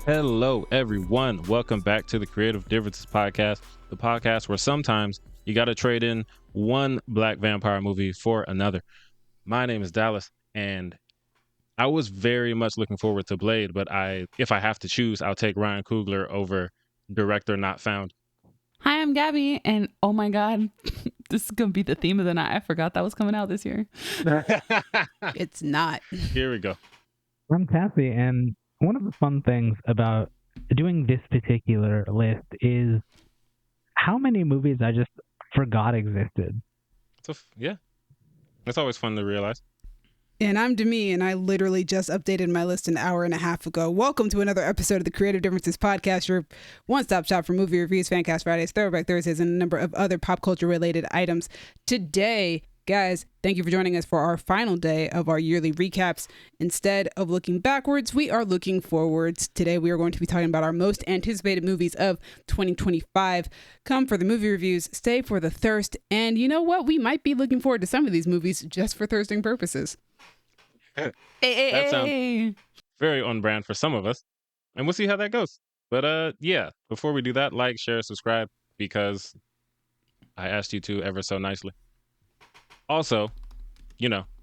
Hello, everyone. Welcome back to the Creative Differences Podcast, the podcast where sometimes you got to trade in one black vampire movie for another. My name is Dallas, and I was very much looking forward to Blade, but if I have to choose, I'll take Ryan Coogler over Director Not Found. Hi, I'm Gabby, and oh my God, this is going to be the theme of the night. I forgot that was coming out this year. It's not. Here we go. I'm Cassie, and one of the fun things about doing this particular list is how many movies I just forgot existed. Yeah, it's always fun to realize. And I'm Demi, and I literally just updated my list an hour and a half ago. Welcome to another episode of the Creative Differences Podcast, your one-stop shop for movie reviews, Fancast Fridays, Throwback Thursdays, and a number of other pop culture-related items. Today, guys, thank you for joining us for our final day of our yearly recaps. Instead of looking backwards, we are looking forwards. Today, we are going to be talking about our most anticipated movies of 2025. Come for the movie reviews, stay for the thirst, and you know what? We might be looking forward to some of these movies just for thirsting purposes. That sounds very on brand for some of us, and we'll see how that goes. But yeah, before we do that, like, share, subscribe, because I asked you to ever so nicely. Also,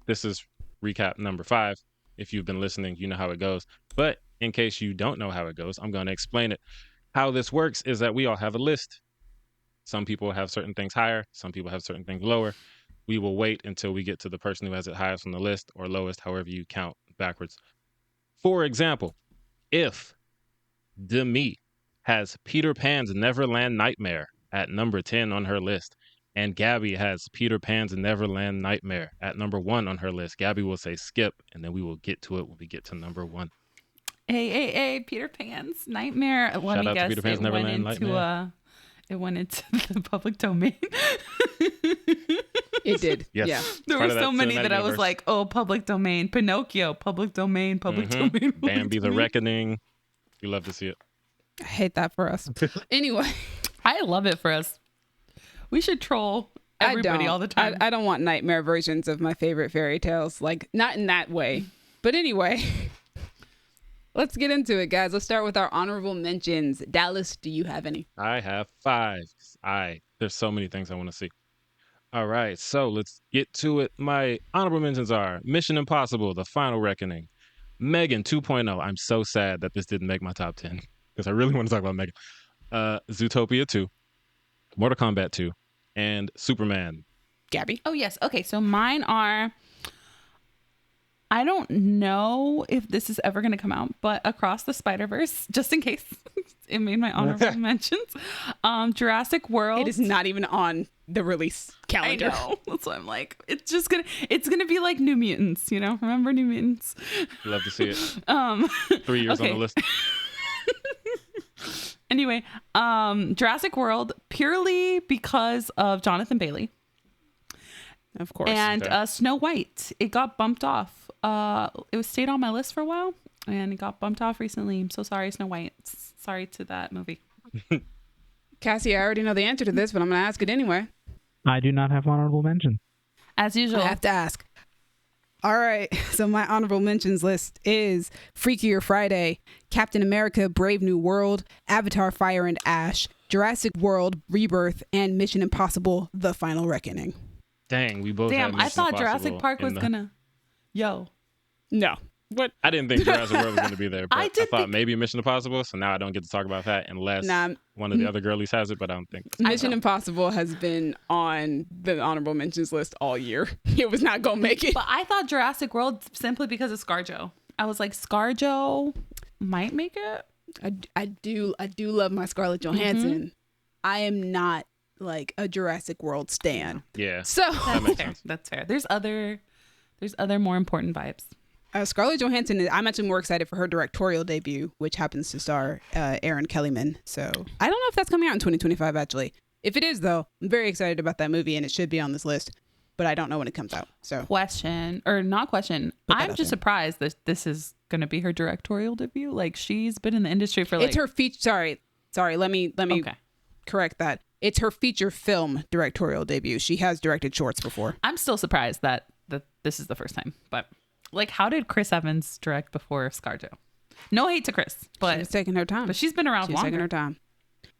this is recap number 5. If you've been listening, you know how it goes. But in case you don't know how it goes, I'm going to explain it. How this works is that we all have a list. Some people have certain things higher. Some people have certain things lower. We will wait until we get to the person who has it highest on the list, or lowest, however you count backwards. For example, if Demi has Peter Pan's Neverland Nightmare at number 10 on her list, and Gabby has Peter Pan's Neverland Nightmare at number 1 on her list, Gabby will say skip, and then we will get to it when we get to number 1. Hey, Peter Pan's Nightmare. Let Shout me out guess, to Peter Pan's Neverland Nightmare. It went into the public domain. It did. Yes. Yeah. There were so many that I was like, oh, public domain. Pinocchio, public domain, public domain. Bambi the Reckoning. We love to see it. I hate that for us. Anyway. I love it for us. We should troll everybody all the time. I don't want nightmare versions of my favorite fairy tales. Like, not in that way. But anyway, let's get into it, guys. Let's start with our honorable mentions. Dallas, do you have any? I have 5. There's so many things I want to see. All right, so let's get to it. My honorable mentions are Mission Impossible: The Final Reckoning, Megan 2.0. I'm so sad that this didn't make my top 10 because I really want to talk about Megan. Zootopia 2, Mortal Kombat 2, and Superman. Gabby? Oh, yes. Okay, so mine are, I don't know if this is ever going to come out, but Across the Spider-Verse, just in case it made my honorable mentions. Jurassic World. It is not even on the release calendar. I know. That's why I'm like, it's gonna be like New Mutants, Remember New Mutants? Love to see it. 3 years on the list. Anyway, Jurassic World, purely because of Jonathan Bailey. Of course. And Snow White. It got bumped off. It stayed on my list for a while, and it got bumped off recently. I'm so sorry, Snow White. Sorry to that movie. Cassie, I already know the answer to this, but I'm going to ask it anyway. I do not have honorable mention. As usual. I have to ask. All right. So my honorable mentions list is Freakier Friday, Captain America, Brave New World, Avatar, Fire and Ash, Jurassic World, Rebirth, and Mission Impossible, The Final Reckoning. Dang, we both had I thought Jurassic Park was gonna. No. What? I didn't think Jurassic World was going to be there, but I thought maybe Mission Impossible, so now I don't get to talk about that unless one of the other girlies has it, but I don't think. Mission Impossible has been on the honorable mentions list all year. It was not going to make it. But I thought Jurassic World simply because of ScarJo. I was like, ScarJo might make it. I do love my Scarlett Johansson. Mm-hmm. I am not like a Jurassic World stan. Yeah. So that's fair. There's other more important vibes. Scarlett Johansson, I'm actually more excited for her directorial debut, which happens to star Aaron Kellyman. So I don't know if that's coming out in 2025, actually. If it is, though, I'm very excited about that movie, and it should be on this list. But I don't know when it comes out. So I'm just surprised that this is going to be her directorial debut. Like, she's been in the industry for It's her feature. Sorry. Let me correct that. It's her feature film directorial debut. She has directed shorts before. I'm still surprised that this is the first time, but. Like, how did Chris Evans direct before ScarJo? No hate to Chris, She but was taking her time. but she's been around She was taking longer. her time.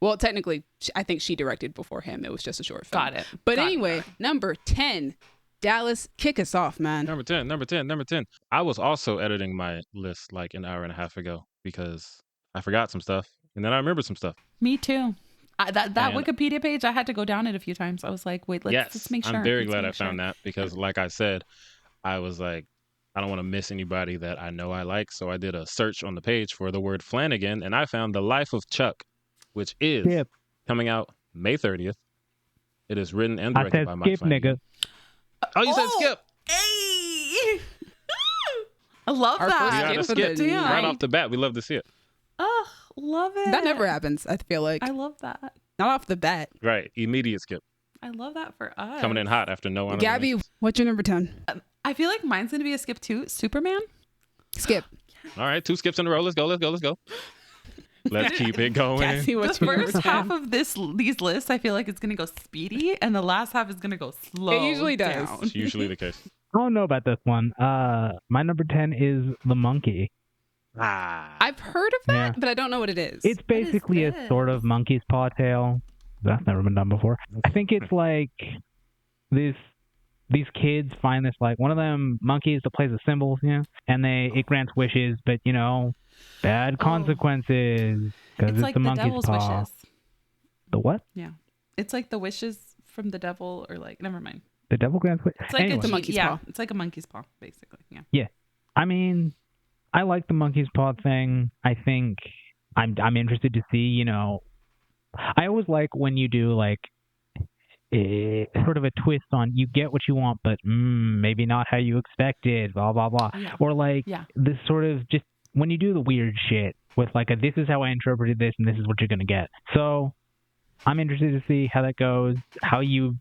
Well, technically, I think she directed before him. It was just a short film. Got it. But Got it, anyway, got it. number 10, Dallas, kick us off, man. Number 10. I was also editing my list like an hour and a half ago because I forgot some stuff and then I remembered some stuff. Me too. That And- Wikipedia page, I had to go down it a few times. I was like, wait, let's make sure. I'm very Let's glad make I found sure. that because, like I said, I was like, I don't want to miss anybody that I know I like. So I did a search on the page for the word Flanagan, and I found The Life of Chuck, which is Skip. coming out May 30th. It is written and I directed said by Mike skip, Flanagan. nigga. Oh, you said Skip. Hey! I love Our We first that. got a skip skip for the Damn. right night. off the bat. We love to see it. Oh, love it. That never happens, I feel like. I love that. Not off the bat. Right, immediate skip, I love that for us. coming in hot after no one. Gabby, what's your number 10? I feel like mine's gonna be a skip too. Superman. Skip. All right, 2 skips in a row. Let's go. Let's keep it going. Cassie, The what's your number first 10? half of these lists, I feel like it's gonna go speedy, and the last half is gonna go slow. It usually does. down. It's usually the case. I don't know about this one. My number 10 is The Monkey. I've heard of that, Yeah. but I don't know what it is. It's basically a this? sort of monkey's paw tale. That's never been done before. I think it's like these kids find this, like, one of them monkeys that plays the cymbals, and it grants wishes, but bad consequences because It's like the the monkey's devil's paw. wishes. The what? Yeah, it's like the wishes from the devil, or like, never mind. The devil grants wishes. It's like Anyway. It's a monkey's yeah, paw. it's like a monkey's paw, basically. Yeah. I mean, I like the monkey's paw thing. I think I'm interested to see, I always like when you do like sort of a twist on you get what you want, but maybe not how you expected, blah, blah, blah. Yeah. Or like Yeah. this sort of just when you do the weird shit with like this is how I interpreted this and this is what you're going to get. So I'm interested to see how that goes, how you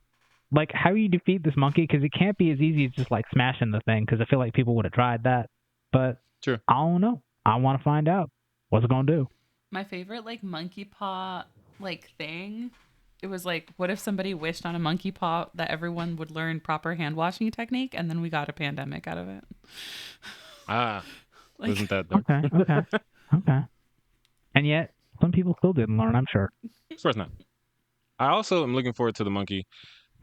defeat this monkey, because it can't be as easy as just like smashing the thing, because I feel like people would have tried that. But Sure. I don't know. I want to find out. What's it going to do? My favorite like monkey paw like thing. It was like, what if somebody wished on a monkey paw that everyone would learn proper hand washing technique, and then we got a pandemic out of it. Like, Wasn't that dark? Okay. And yet, some people still didn't learn, I'm sure. Of course not. I also am looking forward to the monkey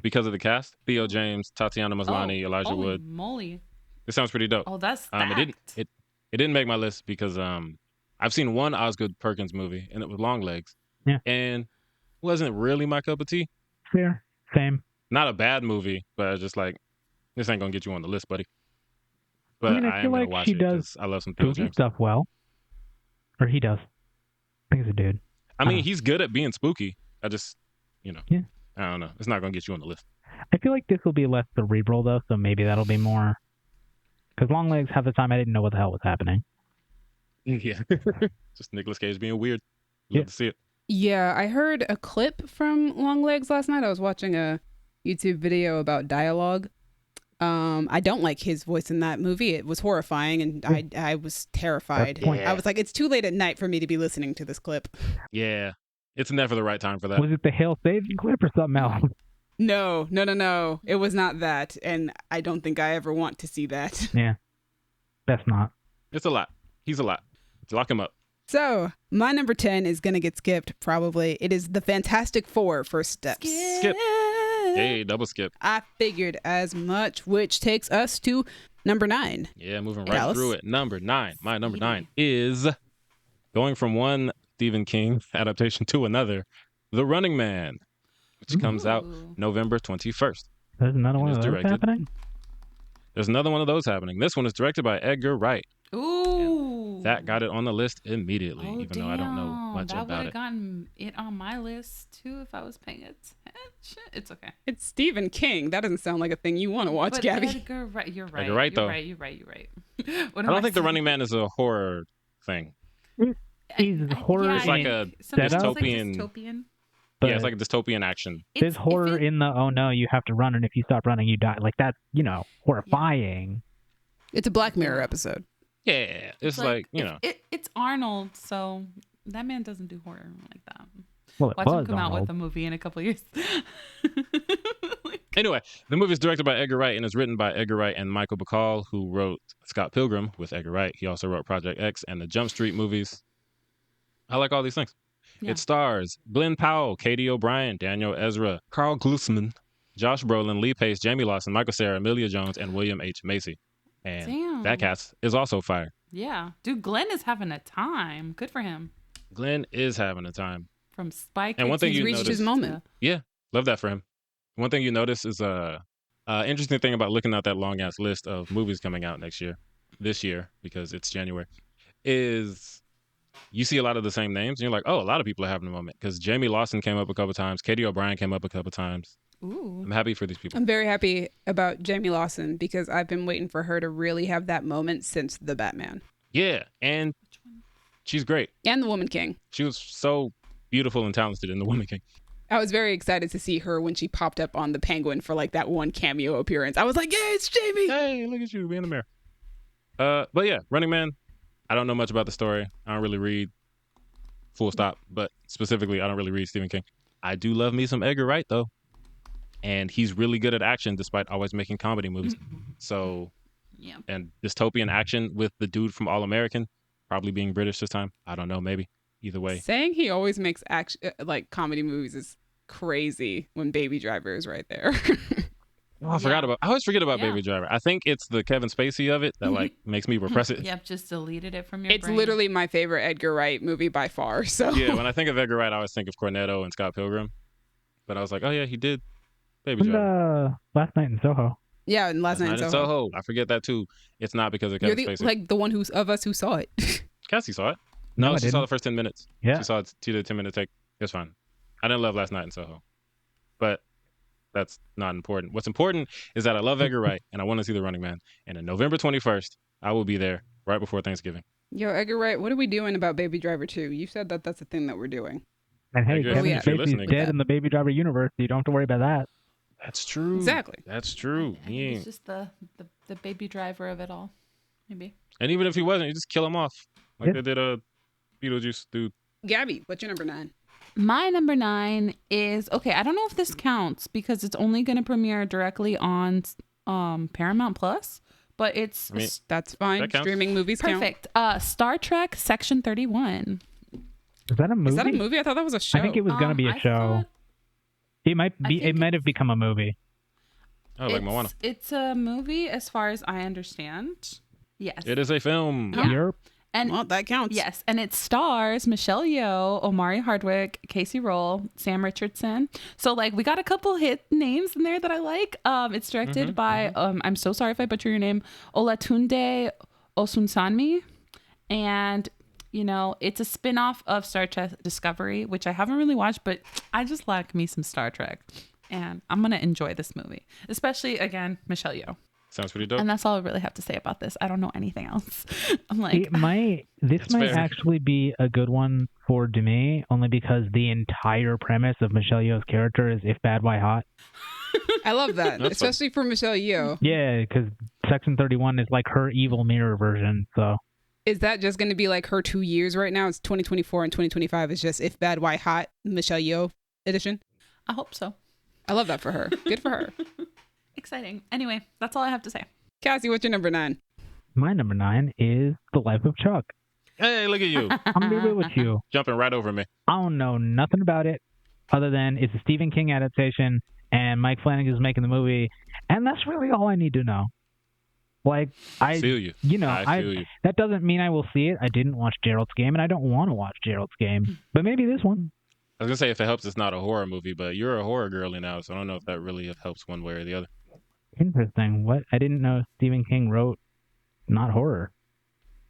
because of the cast: Theo James, Tatiana Maslany, Elijah holy Wood. moly! It sounds pretty dope. Oh, that's It didn't make my list because I've seen one Osgood Perkins movie and it was Long Legs. Yeah. And wasn't really my cup of tea. Fair. Same. Not a bad movie, but I was just like, this ain't gonna get you on the list, buddy. But I mean, I I feel am gonna like watch she it does 'cause I love some Theo Spooky James. stuff well. Or he does. I think it's a dude. I mean, he's good at being spooky. I just, Yeah. I don't know. It's not gonna get you on the list. I feel like this will be less cerebral, though, so maybe that'll be more... Because Long Legs, half the time, I didn't know what the hell was happening. Yeah. Just Nicolas Cage being weird. Yeah. Love to see it. Yeah, I heard a clip from Long Legs last night. I was watching a YouTube video about dialogue. I don't like his voice in that movie. It was horrifying, and I was terrified. That's the point. I was like, it's too late at night for me to be listening to this clip. Yeah. It's never the right time for that. Was it the Hail Saving clip or something else? No. It was not that, and I don't think I ever want to see that. Yeah. Best not. It's a lot. He's a lot. Lock him up. So, my number 10 is going to get skipped, probably. It is the Fantastic Four First Steps. Skip. Hey, double skip. I figured as much, which takes us to number 9. Yeah, moving right Dallas? through it. Number 9. My number 9 is going from one Stephen King adaptation to another, The Running Man, which comes out Ooh. November 21st. There's another one it's of those directed. happening? There's another one of those happening. This one is directed by Edgar Wright. Ooh. That got it on the list immediately, Oh, even though I don't know damn. much that about would have it. gotten it on my list too if I was paying attention. It's okay. It's Stephen King. That doesn't sound like a thing you want to watch, But Gabby. Edgar Wright, you're right. Edgar Wright, though. You're right. I don't think The Running Man is a horror thing. He's horror It's like a dystopian. dystopian. But Yeah, it's like a dystopian action. there's horror in the, oh no, you have to run, and if you stop running, you die. Like, that's, horrifying. It's a Black Mirror episode. Yeah, it's like, it's Arnold, so that man doesn't do horror like that. Well, it Watch was him come out Arnold. with a movie in a couple years. Anyway, the movie is directed by Edgar Wright and is written by Edgar Wright and Michael Bacall, who wrote Scott Pilgrim with Edgar Wright. He also wrote Project X and the Jump Street movies. I like all these things. Yeah. It stars Glenn Powell, Katie O'Brien, Daniel Ezra, Carl Glusman, Josh Brolin, Lee Pace, Jamie Lawson, Michael Cera, Emilia Jones, and William H. Macy. And Damn. that cast is also fire. Yeah. Dude, Glenn is having a time. Good for him. Glenn is having a time. From Spike. And one thing He's you reached notice, his moment. Yeah, love that for him. One thing you notice is interesting thing about looking at that long ass list of movies coming out this year, because it's January, is you see a lot of the same names and you're like, oh, a lot of people are having a moment, because Jamie Lawson came up a couple times, Katie O'Brien came up a couple times. Ooh. I'm happy for these people. I'm very happy about Jamie Lawson because I've been waiting for her to really have that moment since The Batman. Yeah, and she's great. And The Woman King. She was so beautiful and talented in The Woman King. I was very excited to see her when she popped up on The Penguin for like that one cameo appearance. I was like, yeah, it's Jamie. Hey, look at you being the mayor. But yeah, Running Man. I don't know much about the story. I don't really read. Full stop. But specifically, I don't really read Stephen King. I do love me some Edgar Wright though, and he's really good at action despite always making comedy movies. So, Yeah. and dystopian action with the dude from All American, probably being British this time. I don't know. Maybe either way. Saying he always makes action like comedy movies is crazy when Baby Driver is right there. Oh, I always forget about Yeah. Baby Driver. I think it's the Kevin Spacey of it that like makes me repress it. Yep, just deleted it from your It's brain. literally my favorite Edgar Wright movie by far. So Yeah, when I think of Edgar Wright, I always think of Cornetto and Scott Pilgrim. But I was like, oh yeah, he did Baby And, Driver. Last Night in Soho. yeah, and Last Night in Soho. I forget that too. It's not because of You're Kevin the, Spacey. like the one who's of us who saw it. Cassie saw it. No, No, I she saw didn't. the first 10 minutes. Yeah. She did a 10-minute take. It was fine. I didn't love Last Night in Soho. But that's not important. What's important is that I love Edgar Wright and I want to see The Running Man. And on November 21st, I will be there right before Thanksgiving. Yo, Edgar Wright, what are we doing about Baby Driver 2? You said that that's a thing that we're doing. And hey, Edgar, Kevin if you're Spacey's listening. dead in the Baby Driver universe, so you don't have to worry about that. That's true. Exactly. That's true. I think it's just the baby driver of it all. Maybe. And even if he wasn't, you just kill him off. Like Yeah. they did a Beetlejuice dude. Gabby, what's your number 9? My number 9 is, okay, I don't know if this counts because it's only going to premiere directly on Paramount Plus, but it's I mean, That's fine. That counts. Streaming movies count. perfect. Star Trek Section 31. Is that a movie? Is that a movie? I thought that was a show. I think it was going to be a I show. thought It might I be. think It might have become a movie. Oh, like Moana. It's a movie as far as I understand. Yes. It is a film. Yeah. Europe. And Well, that counts. yes, and it stars Michelle Yeoh, Omari Hardwick, Casey Roll, Sam Richardson. So like we got a couple hit names in there that I like. It's directed by I'm so sorry if I butcher your name, Olatunde Osunsanmi, and you know it's a spin-off of Star Trek Discovery, which I haven't really watched, but I just like me some Star Trek, and I'm gonna enjoy this movie, especially again Michelle Yeoh. Sounds pretty dope. And that's all I really have to say about this. I don't know anything else. I'm like, This That's might fair. actually be a good one for Demi, only because the entire premise of Michelle Yeoh's character is if bad, why hot. I love that, That's fun. especially for Michelle Yeoh. Yeah, because Section 31 is like her evil mirror version. So Is that just going to be like her 2 years right now? It's 2024 and 2025 is just If Bad, Why Hot, Michelle Yeoh edition. I hope so. I love that for her. Good for her. Exciting. Anyway, that's all I have to say. Cassie, what's your number 9? my number 9 is The Life of Chuck. Hey, look at you. I'm gonna be real with you. Jumping right over me. I don't know nothing about it other than it's a Stephen King adaptation and Mike Flanagan is making the movie, and that's really all I need to know. Like I Feel you. I feel you. that doesn't mean I will see it. I didn't watch Gerald's Game and I don't want to watch Gerald's Game, but maybe this one. I was gonna say if it helps, it's not a horror movie, but you're a horror girly now, so I don't know if that really helps one way or the other. Interesting. What? I didn't know Stephen King wrote not horror.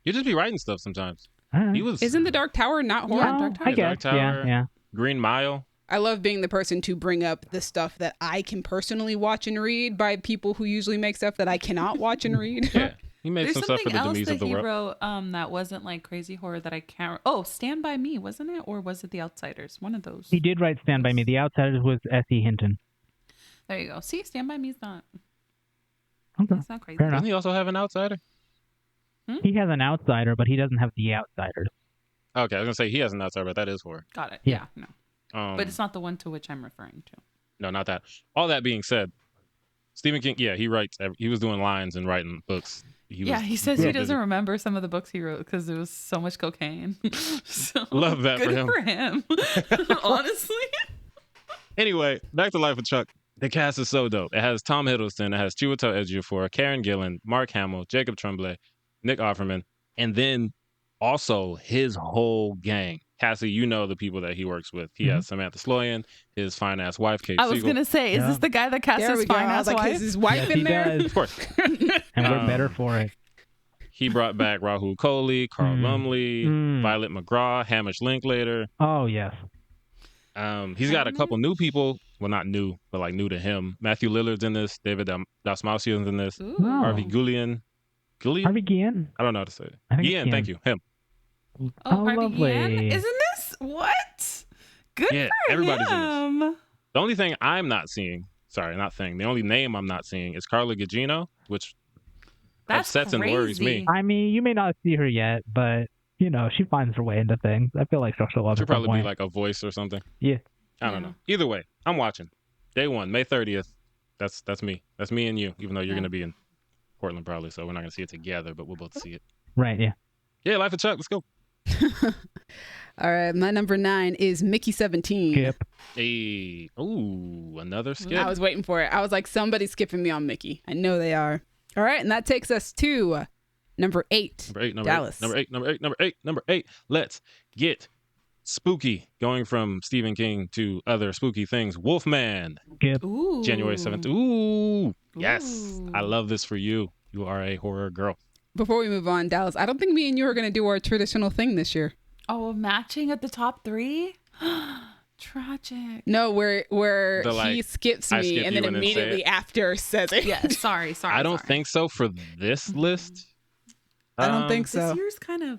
You just be writing stuff sometimes. He was Isn't The Dark Tower not horror? Yeah, Dark Tower. I guess. Dark Yeah, Tower. yeah. Green Mile. I love being the person to bring up the stuff that I can personally watch and read by people who usually make stuff that I cannot watch and read. Yeah, he made There's some stuff for something the else Demise that of the he world. wrote that wasn't like crazy horror that I can't. Oh, Stand By Me, wasn't it? Or was it The Outsiders? One of those. He did write Stand By Me. The Outsiders was S.E. Hinton. There you go. See, Stand By Me is not. Okay. It's not crazy. Fair enough. Doesn't he also have an outsider? He has an outsider, but he doesn't have the outsiders. Okay, I was gonna say he has an outsider, but that is horror. Got it. Yeah. Yeah. No. But it's not the one to which I'm referring to. No, not that. All that being said, Stephen King, yeah, he writes. He was doing lines and writing books. He says he doesn't remember some of the books he wrote because there was so much cocaine. So, love that for him. Honestly. Anyway, back to Life of Chuck. The cast is so dope. It has Tom Hiddleston, it has Chiwetel Ejiofor, Karen Gillan, Mark Hamill, Jacob Tremblay, Nick Offerman, and then also his whole gang. Cassie, you know the people that he works with. He has Samantha Sloyan, his fine ass wife, Kate I was going to say, is this the guy that cast his fine ass wife? Is his wife in there? Of course. And we're better for it. He brought back Rahul Kohli, Carl Lumley, Violet McGraw, Hamish Linklater. Oh, yes. He's got a couple new people. Well, not new, but like new to him. Matthew Lillard's in this. David Dastmalchian's in this. Harvey Guillen. Harvey Guillen? I don't know how to say it. Guillen, thank you. Him. Oh, Harvey lovely. Guillen Isn't this? What? Good for everybody's him. in this. The only thing I'm not seeing, the only name I'm not seeing is Carla Gugino, which upsets and worries me. I mean, you may not see her yet, but, you know, she finds her way into things. I feel like she'll show up. She'll probably be like a voice or something. Yeah. I don't know. Either way, I'm watching. Day 1, May 30th. That's me. That's me and you, even though you're going to be in Portland probably, so we're not going to see it together, but we'll both see it. Right, yeah. Yeah, Life of Chuck. Let's go. All right, my number 9 is Mickey 17. Skip. Hey. Ooh, another skip. I was waiting for it. I was like, somebody's skipping me on Mickey. I know they are. All right, and that takes us to number 8. Dallas. Number 8. Let's get spooky. Going from Stephen King to other spooky things. Wolfman. Skip. Ooh. January 7th. Ooh. Yes. I love this for you. You are a horror girl. Before we move on, Dallas, I don't think me and you are going to do our traditional thing this year. Oh, matching at the top 3? Tragic. No, where he skips me and then immediately after says it. Yeah, sorry. I don't think so for this list. I don't think so. This year's kind of.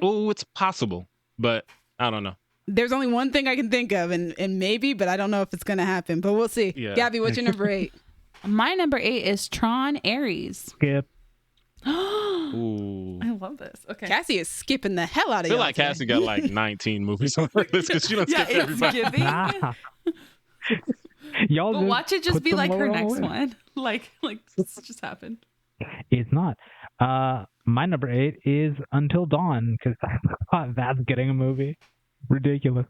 Oh, it's possible, but I don't know. There's only one thing I can think of, and maybe, but I don't know if it's going to happen. But we'll see. Yeah. Gabby, what's your number 8? My number 8 is Tron Ares. Skip. Ooh. I love this. Okay. Cassie is skipping the hell out of I feel y'all like today. Cassie got like 19 movies on her list because she don't skip everybody. Y'all But watch it just put be them like her lower on the next list. one. Like this just happened. It's not. My number 8 is Until Dawn, because I thought that's getting a movie. Ridiculous.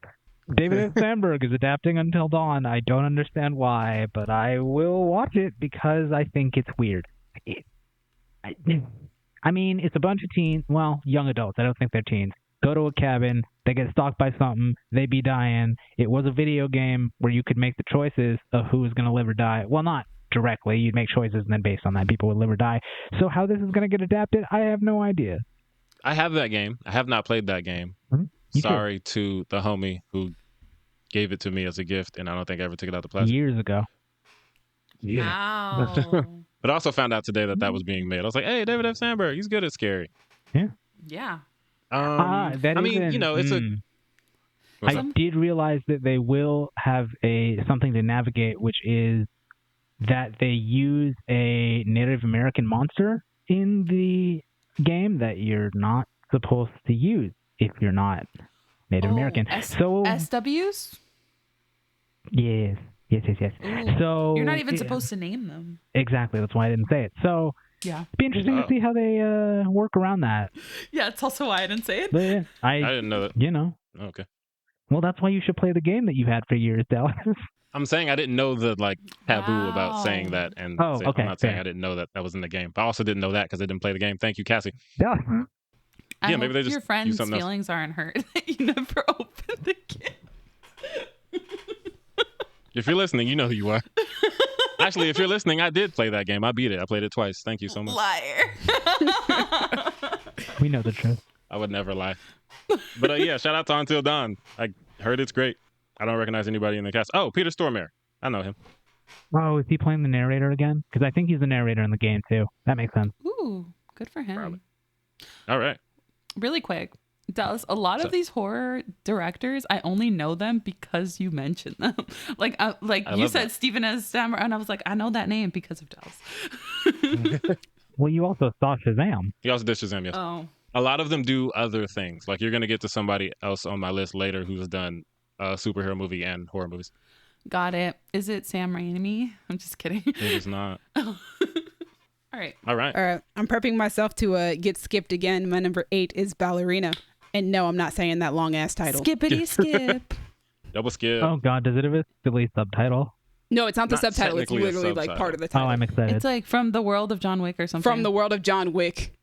David S. Sandberg is adapting Until Dawn. I don't understand why, but I will watch it because I think it's weird. I mean, it's a bunch of teens, well, young adults. I don't think they're teens. Go to a cabin, they get stalked by something, they be dying. It was a video game where you could make the choices of who was going to live or die. Well, not directly. You'd make choices, and then based on that, people would live or die. So how this is going to get adapted, I have no idea. I have that game. I have not played that game. Sorry to the homie who gave it to me as a gift, and I don't think I ever took it out the plastic. Years ago. Wow. But I also found out today that was being made. I was like, hey, David F. Sandberg, he's good at scary. Yeah. It's a... I did realize that they will have something to navigate, which is that they use a Native American monster in the game that you're not supposed to use if you're not Native American. So SWs? Yes. Ooh. So you're not even supposed to name them. Exactly. That's why I didn't say it. So yeah, it'd be interesting to see how they work around that. Yeah, it's also why I didn't say it. But yeah, I didn't know that. You know. Okay. Well, that's why you should play the game that you've had for years, Dallas. I'm saying I didn't know the taboo about saying that, and okay, I'm not saying I didn't know that was in the game, but I also didn't know that because I didn't play the game. Thank you, Cassie. Yeah. I maybe they just your friends' else. feelings aren't hurt that you never opened the game. If you're listening, you know who you are. Actually, if you're listening, I did play that game. I beat it. I played it twice. Thank you so much. Liar. We know the truth. I would never lie. But yeah, shout out to Until Dawn. I heard it's great. I don't recognize anybody in the cast. Oh, Peter Stormare. I know him. Oh, is he playing the narrator again? Because I think he's the narrator in the game, too. That makes sense. Ooh, good for him. Probably. All right. Really quick. Dallas, a lot of these horror directors, I only know them because you mentioned them. Like you said, Stephen S. Stammer, and I was like, I know that name because of Dallas. Well, you also saw Shazam. He also did Shazam, yes. Oh. A lot of them do other things. Like you're going to get to somebody else on my list later who's done a superhero movie and horror movies. Got it. Is it Sam Raimi? I'm just kidding. It is not. All right. All right. All right. I'm prepping myself to get skipped again. My number 8 is Ballerina. And no, I'm not saying that long ass title. Skippity skip. Double skip. Oh God, does it have a silly subtitle? No, it's not the Not subtitle. It's technically a literally like subtitle. part of the Oh, title. I'm excited. It's like from the world of John Wick or something. From the world of John Wick.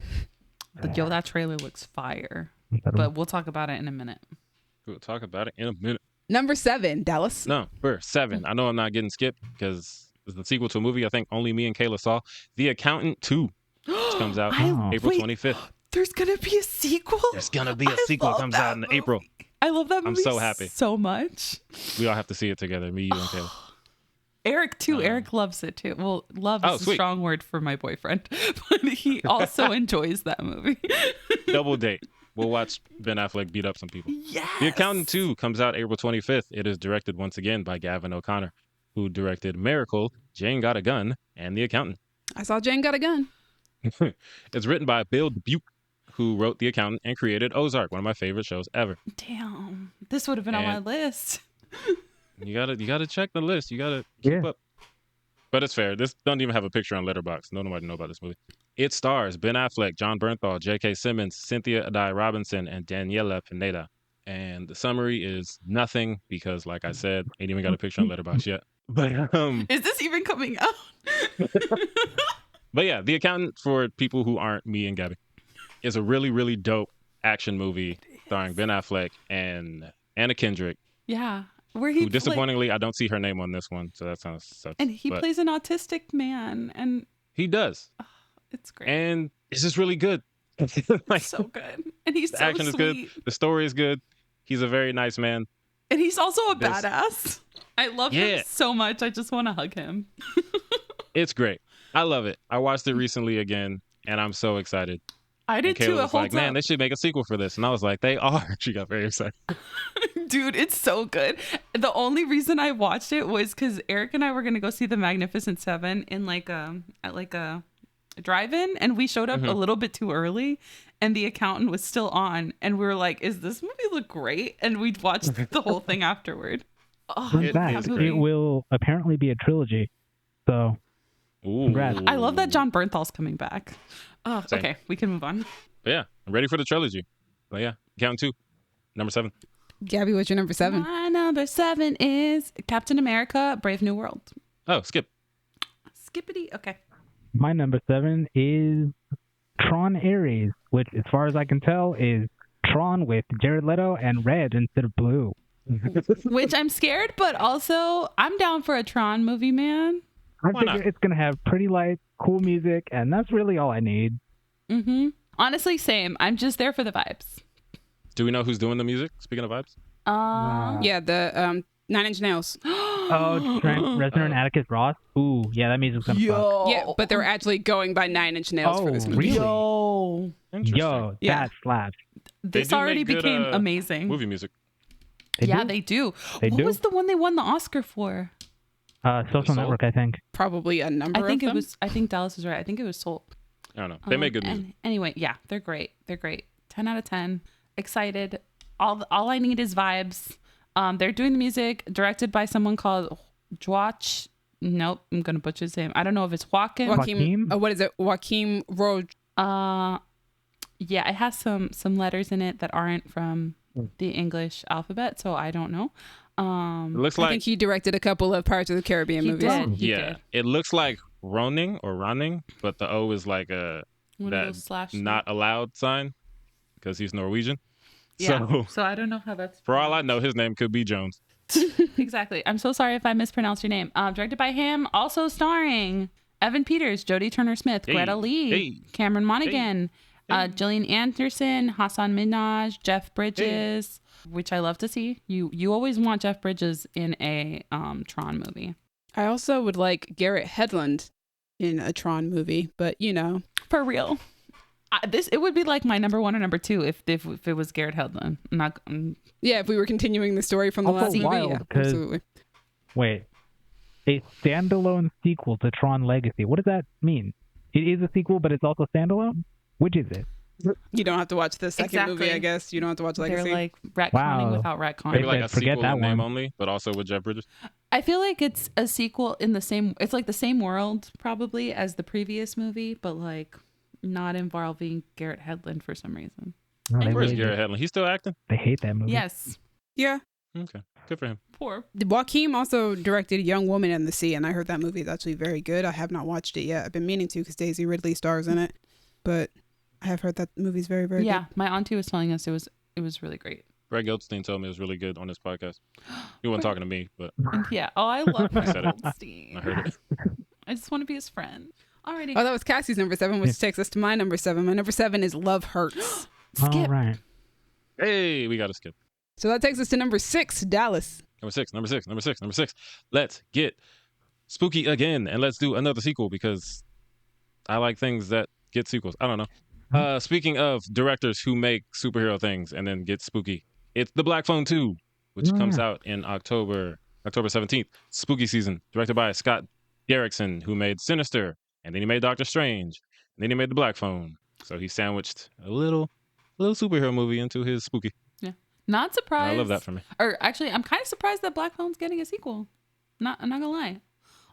Yo, that trailer looks fire. But we'll talk about it in a minute. We'll talk about it in a minute. Number 7, Dallas. No, we're 7. I know I'm not getting skipped because it's the sequel to a movie I think only me and Kayla saw. The Accountant 2, which comes out April 25th. There's gonna be a sequel. There's gonna be a sequel. It comes out in April. I love that movie. I'm so happy. So much. We all have to see it together. Me, you, and Kayla. Eric too. Eric loves it too. Well, love is a sweet. strong word for my boyfriend, but he also enjoys that movie. Double date. We'll watch Ben Affleck beat up some people. Yes. The Accountant 2 comes out April 25th. It is directed once again by Gavin O'Connor, who directed Miracle, Jane Got a Gun, and The Accountant. I saw Jane Got a Gun. It's written by Bill Dubuque, who wrote The Accountant and created Ozark, one of my favorite shows ever. Damn, this would have been on my list. You gotta check the list. You gotta keep up. But it's fair. This doesn't even have a picture on Letterboxd. Nobody know about this movie. It stars Ben Affleck, John Bernthal, J.K. Simmons, Cynthia Addai Robinson, and Daniela Pineda. And the summary is nothing because, like I said, ain't even got a picture on Letterboxd yet. But Is this even coming out? But yeah, The Accountant, for people who aren't me and Gabby, is a really, really dope action movie starring Ben Affleck and Anna Kendrick. Yeah. Where he who disappointingly, I don't see her name on this one, so that sounds sucks. And he plays an autistic man, and he does. It's great. And it's just really good. Like, so good. And he's the so action sweet. is good. The story is good. He's a very nice man. And he's also a badass. I love him so much. I just want to hug him. It's great. I love it. I watched it recently again, and I'm so excited. I did too. Kayla was like, man, they should make a sequel for this. And I was like, they are. She got very excited. Dude, it's so good. The only reason I watched it was because Eric and I were going to go see The Magnificent Seven in at a drive-in, and we showed up a little bit too early, and The Accountant was still on, and we were like, is this movie look great? And we watched the whole thing afterward. Oh, it will apparently be a trilogy. So, congrats. I love that John Bernthal's coming back. Oh, okay, we can move on. But yeah, I'm ready for the trilogy. But yeah, Accountant 2, number 7. Gabby, what's your number 7? My number 7 is Captain America: Brave New World. Oh, skip. Skippity. Okay. My number 7 is Tron Ares, which, as far as I can tell, is Tron with Jared Leto and red instead of blue. Which I'm scared, but also I'm down for a Tron movie, man. I figure it's going to have pretty lights, cool music, and that's really all I need. Mm-hmm. Honestly, same. I'm just there for the vibes. Do we know who's doing the music? Speaking of vibes. Yeah, the 9 Inch Nails. Oh, Trent Reznor and Atticus Ross. Ooh, yeah, that music's gonna fuck. Yeah, but they're actually going by 9 Inch Nails for this movie. Really? Yo, that slaps. This already became amazing. Movie music. They do. What was the one they won the Oscar for? Social Network, I think. Probably a number. I think of it them. was. I think Dallas was right. I think it was Soul. I don't know. They make good music. Anyway, yeah, they're great. They're great. 10 out of 10. Excited. All I need is vibes. They're doing the music directed by someone called Joach. Nope, I'm gonna butcher his name. I don't know if it's Joaquim. What is it? Joaquim Road. Yeah, it has some letters in it that aren't from the English alphabet, so I don't know. It looks like I think he directed a couple of Pirates of the Caribbean movies. He did. It looks like Ronning, but the O is like that not allowed sign because he's Norwegian. Yeah. So I don't know how that's. For all I know, his name could be Jones. Exactly. I'm so sorry if I mispronounced your name. Directed by him, also starring Evan Peters, Jodie Turner-Smith, Greta Lee, Cameron Monaghan, Gillian Anderson, Hassan Minhaj, Jeff Bridges, which I love to see. You always want Jeff Bridges in a Tron movie. I also would like Garrett Hedlund in a Tron movie, but you know, for real. It would be like my number 1 or number 2 if it was Garrett Hedlund. Yeah, if we were continuing the story from the last movie. Yeah, absolutely. Wait, a standalone sequel to Tron Legacy. What does that mean? It is a sequel, but it's also standalone? Which is it? You don't have to watch the second movie, I guess. You don't have to watch Legacy. They're like retconning without retconning. Maybe like a sequel in name only, but also with Jeff Bridges. I feel like it's a sequel in the same. It's like the same world probably as the previous movie, but like not involving Garrett Hedlund for some reason. No, they Where's really Garrett Hedlund? He's still acting? They hate that movie. Yes. Yeah. Okay. Good for him. Poor. Joaquin also directed Young Woman in the Sea, and I heard that movie is actually very good. I have not watched it yet. I've been meaning to because Daisy Ridley stars in it, but I have heard that movie's very, very Yeah, good. my auntie was telling us it was really great. Greg Goldstein told me it was really good on this podcast. He wasn't talking to me, but And yeah. Oh, I love I said it. Goldstein. I heard it. I just want to be his friend. Alrighty. Oh, that was Cassie's number 7, which takes us to my number 7. My number 7 is Love Hurts. Skip. All right. Hey, we got to skip. So that takes us to number 6, Dallas. Number six. Let's get spooky again, and let's do another sequel because I like things that get sequels. I don't know. Speaking of directors who make superhero things and then get spooky, it's The Black Phone 2, which comes out in October 17th. Spooky season, directed by Scott Derrickson, who made Sinister, and then he made Doctor Strange, and then he made The Black Phone. So he sandwiched a little superhero movie into his spooky. Not surprised. I love that for me. Or actually, I'm kind of surprised that Black Phone's getting a sequel. I'm not gonna lie.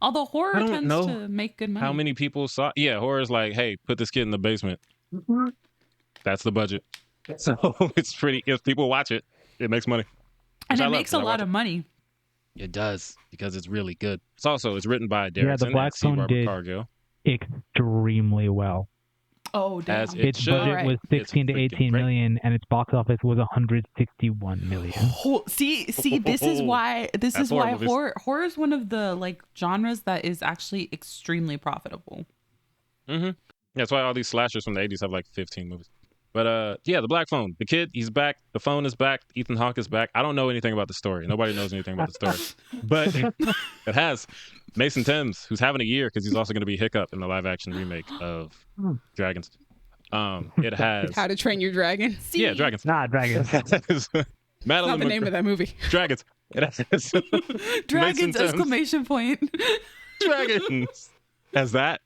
Although horror I don't tends know to make good money. How many people saw? Yeah, horror's like, hey, put this kid in the basement. That's the budget. So it's pretty. If people watch it, it makes money. And Which I it love, makes 'cause a I lot watch of money. It does because it's really good. It's written by Derrickson The Black and C. Phone Robert did Cargill. extremely well. Oh, damn. As it Its should. budget Alright. was It's 16 to freaking 18 great. million, and its box office was 161 million. Oh, see, this is why That's horror movies. horror is one of the like genres that is actually extremely profitable. Mm-hmm. That's why all these slashers from the 80s have like 15 movies. But yeah, The Black Phone. The kid, he's back. The phone is back. Ethan Hawke is back. I don't know anything about the story. Nobody knows anything about the story. But it has Mason Thames, who's having a year because he's also going to be Hiccup in the live-action remake of Dragons. It has... How to Train Your Dragon. See, Yeah, Dragons. Nah, dragons. That's Madeline not the name of that movie. Dragons. It has Dragons! Thames. Exclamation point. Dragons. It has that.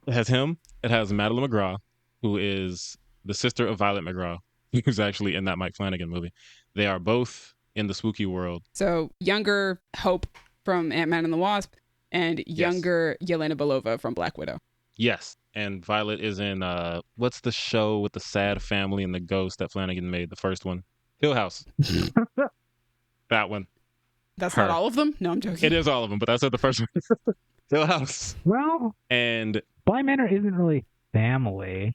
It has him. It has Madeline McGraw, who is the sister of Violet McGraw, who's actually in that Mike Flanagan movie. They are both in the spooky world. So younger Hope from Ant-Man and the Wasp and younger Yelena Belova from Black Widow. Yes. And Violet is in, what's the show with the sad family and the ghost that Flanagan made, the first one? Hill House. That one. That's Her. not all of them? No, I'm joking. It is all of them, but that's not the first one. Hill House. Well, And, Bly Manor isn't really family.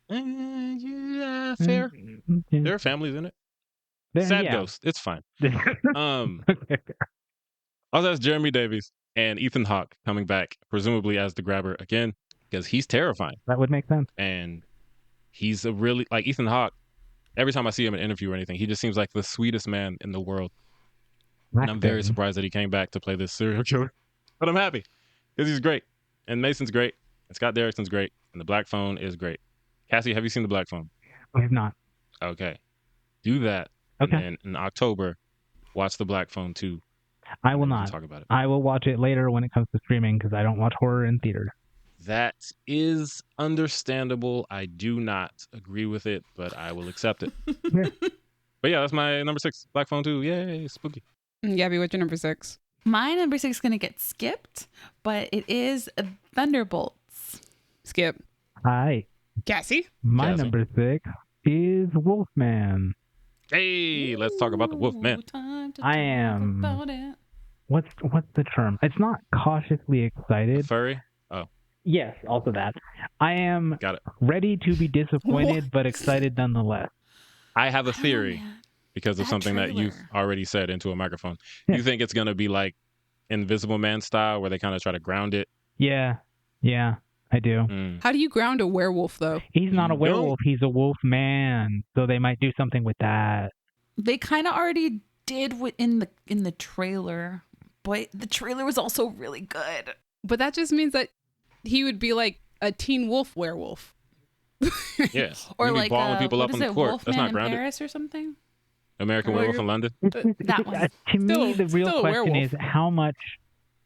yeah, fair. Yeah. There are families in it. There- Sad yeah. ghost. It's fine. Okay. Also has Jeremy Davies and Ethan Hawke coming back, presumably as the grabber again, because he's terrifying. That would make sense. And he's a really, like Ethan Hawke, every time I see him in an interview or anything, he just seems like the sweetest man in the world. And I'm very surprised that he came back to play this serial killer. But I'm happy because he's great. And Mason's great. And Scott Derrickson's great. And The Black Phone is great. Cassie, have you seen The Black Phone? I have not. Okay. Do that. Okay. And then in October, watch The Black Phone 2. I will We can not. talk about it. I will watch it later when it comes to streaming because I don't watch horror in theaters. That is understandable. I do not agree with it, but I will accept it. But yeah, that's my number 6. Black Phone 2. Yay, spooky. Gabby, what's your number 6? My number 6 is gonna get skipped, but it is Thunderbolts. Skip. Hi. Cassie? My Cassie. number 6 is Wolfman. Hey, let's talk about the Wolf Man. Ooh, time to I talk am- about it. What's the term? It's not cautiously excited. Furry? Yes, also that. I am Got it. ready to be disappointed, What? but excited nonetheless. I have a Oh, theory man. because of That something that you've trailer. already said into a microphone. Yeah. You think it's going to be like Invisible Man style where they kind of try to ground it? Yeah, I do. Mm. How do you ground a werewolf, though? He's not a You werewolf. He's a wolf man. So they might do something with that. They kind of already did in the trailer, but the trailer was also really good. But that just means that he would be like a teen wolf werewolf. Yeah. Or You be like balling people what up is in it, court. Wolfman That's not in grounded. Paris or something? American Well, Werewolf you're- in London. That one. To me, the real still a question werewolf. is how much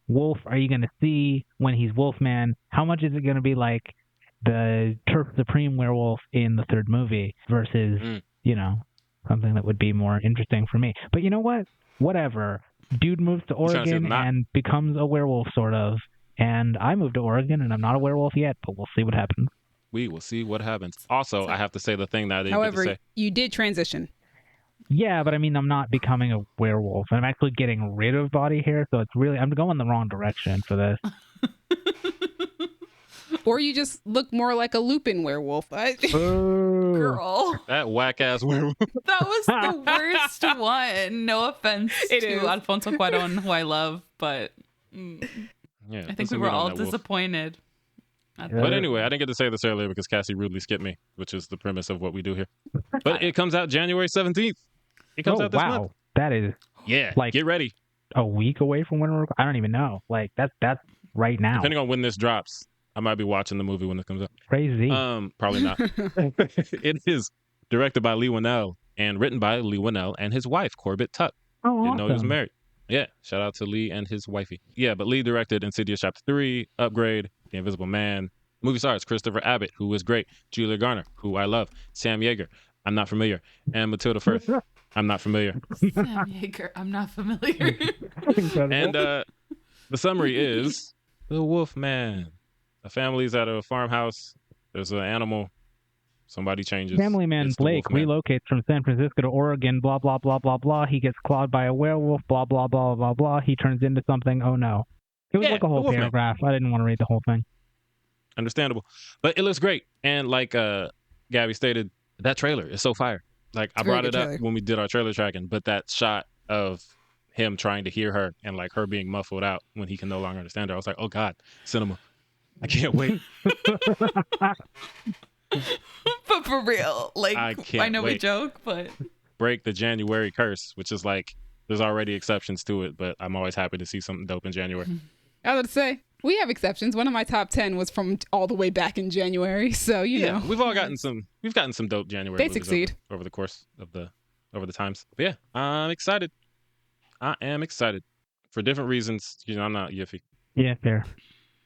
wolf are you going to see when he's Wolfman? How much is it going to be like the Turf Supreme werewolf in the third movie versus, Mm. something that would be more interesting for me? But you know what? Whatever. dude moves to Oregon and becomes a werewolf, sort of. And I moved to Oregon, and I'm not a werewolf yet, but we'll see what happens. We will see what happens. Also, I have to say the thing that I didn't However, get to say. you did transition. Yeah, but I mean, I'm not becoming a werewolf. I'm actually getting rid of body hair, so it's really, I'm going the wrong direction for this. Or you just look more like a Lupin werewolf. Girl. That whack-ass werewolf. That was the worst one. No offense to Alfonso Cuarón, who I love, but Yeah, I think we were all disappointed. But anyway, I didn't get to say this earlier because Cassie rudely skipped me, which is the premise of what we do here. But it comes out January 17th. It comes out this month. That is like, get ready. A week away from when I don't even know. Like that's right now. Depending on when this drops, I might be watching the movie when it comes out. Crazy. Probably not. It is directed by Lee Winnell and written by Lee Winnell and his wife, Corbett Tuck. Oh, Didn't know he was married. Yeah, shout out to Lee and his wifey. Yeah, but Lee directed Insidious Chapter 3, Upgrade, The Invisible Man. Movie stars Christopher Abbott, who was great, Julia Garner, who I love, Sam Yeager, I'm not familiar, and Matilda Firth, I'm not familiar. Sam Yeager, I'm not familiar. And the summary is The Wolf Man. A family's at a farmhouse. There's an animal. Somebody changes. Family man Blake relocates from San Francisco to Oregon, blah, blah, blah, blah, blah. He gets clawed by a werewolf, blah, blah, blah, blah, blah. He turns into something. Oh, no. It was like a whole paragraph. I didn't want to read the whole thing. Understandable. But it looks great. And like Gabby stated, that trailer is so fire. Like, I brought it up when we did our trailer tracking, but that shot of him trying to hear her and like her being muffled out when he can no longer understand her, I was like, oh, God, cinema. I can't wait. But for real, like, I know we joke, but break the January curse, which is like, there's already exceptions to it, but I'm always happy to see something dope in January. I was about to say, we have exceptions. One of my top 10 was from all the way back in January, so you know. We've gotten some dope January they movies succeed over the course of the times. But yeah, I'm excited. I am excited for different reasons. You know, I'm not yiffy. Yeah, fair.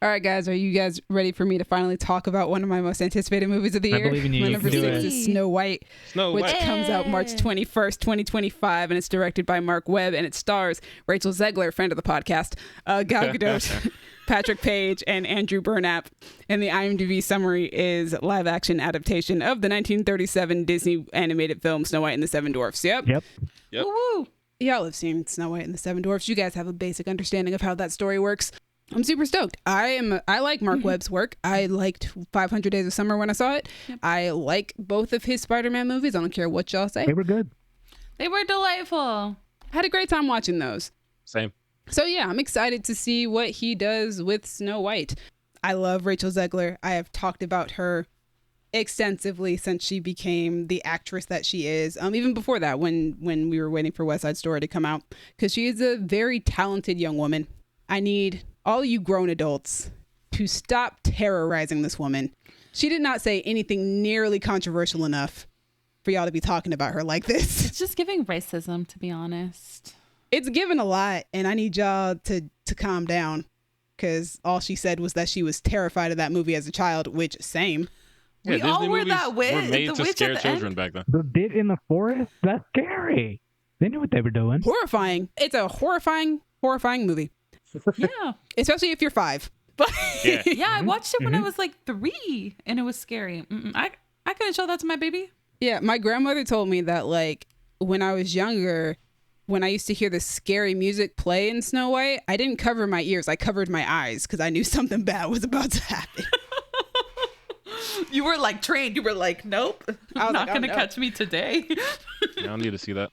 All right, guys, are you guys ready for me to finally talk about one of my most anticipated movies of the year? I believe in you. My number 6 is Snow White, which comes out March 21st, 2025, and it's directed by Mark Webb, and it stars Rachel Zegler, friend of the podcast, Gal Gadot, Patrick Page, and Andrew Burnap. And the IMDb summary is live-action adaptation of the 1937 Disney animated film Snow White and the Seven Dwarfs. Yep. Woo-woo. Y'all have seen Snow White and the Seven Dwarfs. You guys have a basic understanding of how that story works. I'm super stoked. I like Mark Webb's work. I liked 500 Days of Summer when I saw it. Yep. I like both of his Spider-Man movies. I don't care what y'all say. They were good. They were delightful. Had a great time watching those. Same. So yeah, I'm excited to see what he does with Snow White. I love Rachel Zegler. I have talked about her extensively since she became the actress that she is. Even before that, when we were waiting for West Side Story to come out, because she is a very talented young woman. I need all you grown adults to stop terrorizing this woman. She did not say anything nearly controversial enough for y'all to be talking about her like this. It's just giving racism, to be honest. It's given a lot, and I need y'all to calm down, because all she said was that she was terrified of that movie as a child, which, same. Yeah, we Disney all were movies that witch. were made to scare children end. back then. The bit in the forest? That's scary. They knew what they were doing. Horrifying. It's a horrifying movie. Yeah. Especially if you're 5. But yeah, I watched it when I was like 3, and it was scary. I couldn't show that to my baby. Yeah, my grandmother told me that, like, when I was younger, when I used to hear the scary music play in Snow White, I didn't cover my ears. I covered my eyes because I knew something bad was about to happen. You were like trained. You were like, nope, not going to catch me today. Yeah, I need to see that.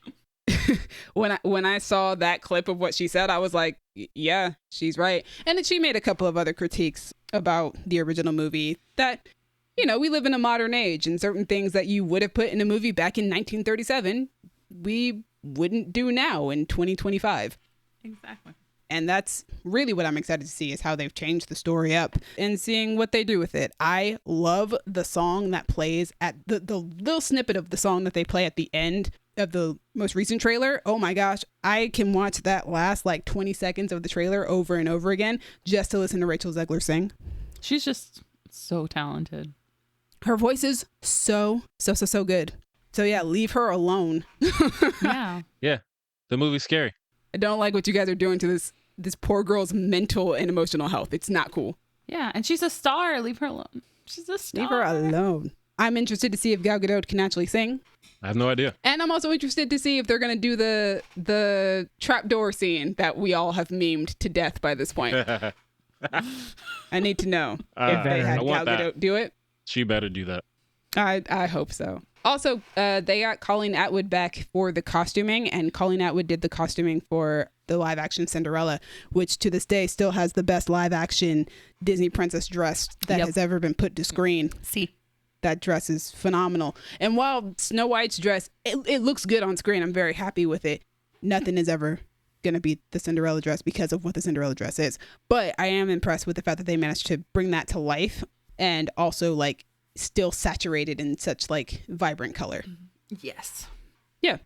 When I saw that clip of what she said, I was like, yeah, she's right. And then she made a couple of other critiques about the original movie that, you know, we live in a modern age, and certain things that you would have put in a movie back in 1937, we wouldn't do now in 2025. Exactly. And that's really what I'm excited to see, is how they've changed the story up and seeing what they do with it. I love the song that plays at the little snippet of the song that they play at the end of the most recent trailer. Oh my gosh, I can watch that last like 20 seconds of the trailer over and over again just to listen to Rachel Zegler sing. She's just so talented. Her voice is so good. So yeah, leave her alone. Yeah. Yeah. The movie's scary. I don't like what you guys are doing to this poor girl's mental and emotional health. It's not cool. Yeah, and she's a star. Leave her alone. She's a star. Leave her alone. I'm interested to see if Gal Gadot can actually sing. I have no idea. And I'm also interested to see if they're going to do the trapdoor scene that we all have memed to death by this point. I need to know if they had Gal Gadot do it. She better do that. I hope so. Also, they got Colleen Atwood back for the costuming, and Colleen Atwood did the costuming for the live-action Cinderella, which to this day still has the best live-action Disney princess dress that has ever been put to screen. See. That dress is phenomenal. And while Snow White's dress, it looks good on screen. I'm very happy with it. Nothing is ever going to beat the Cinderella dress because of what the Cinderella dress is. But I am impressed with the fact that they managed to bring that to life and also like still saturated in such like vibrant color. Yes. Yeah.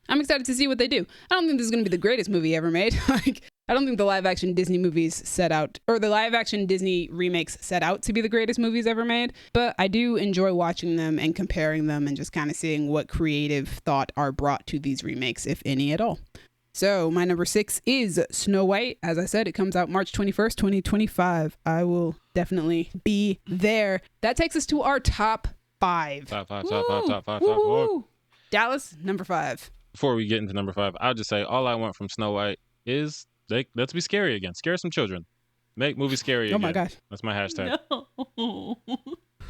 I'm excited to see what they do. I don't think this is going to be the greatest movie ever made. Like, I don't think the live action Disney movies set out, or the live action Disney remakes set out to be the greatest movies ever made. But I do enjoy watching them and comparing them and just kind of seeing what creative thought are brought to these remakes, if any at all. So my number 6 is Snow White. As I said, it comes out March 21st, 2025. I will definitely be there. That takes us to our top 5. Top five. Dallas, number 5. Before we get into number 5, I'll just say all I want from Snow White is let's be scary again. Scare some children. Make movies scary again. Oh my gosh. That's my hashtag. No.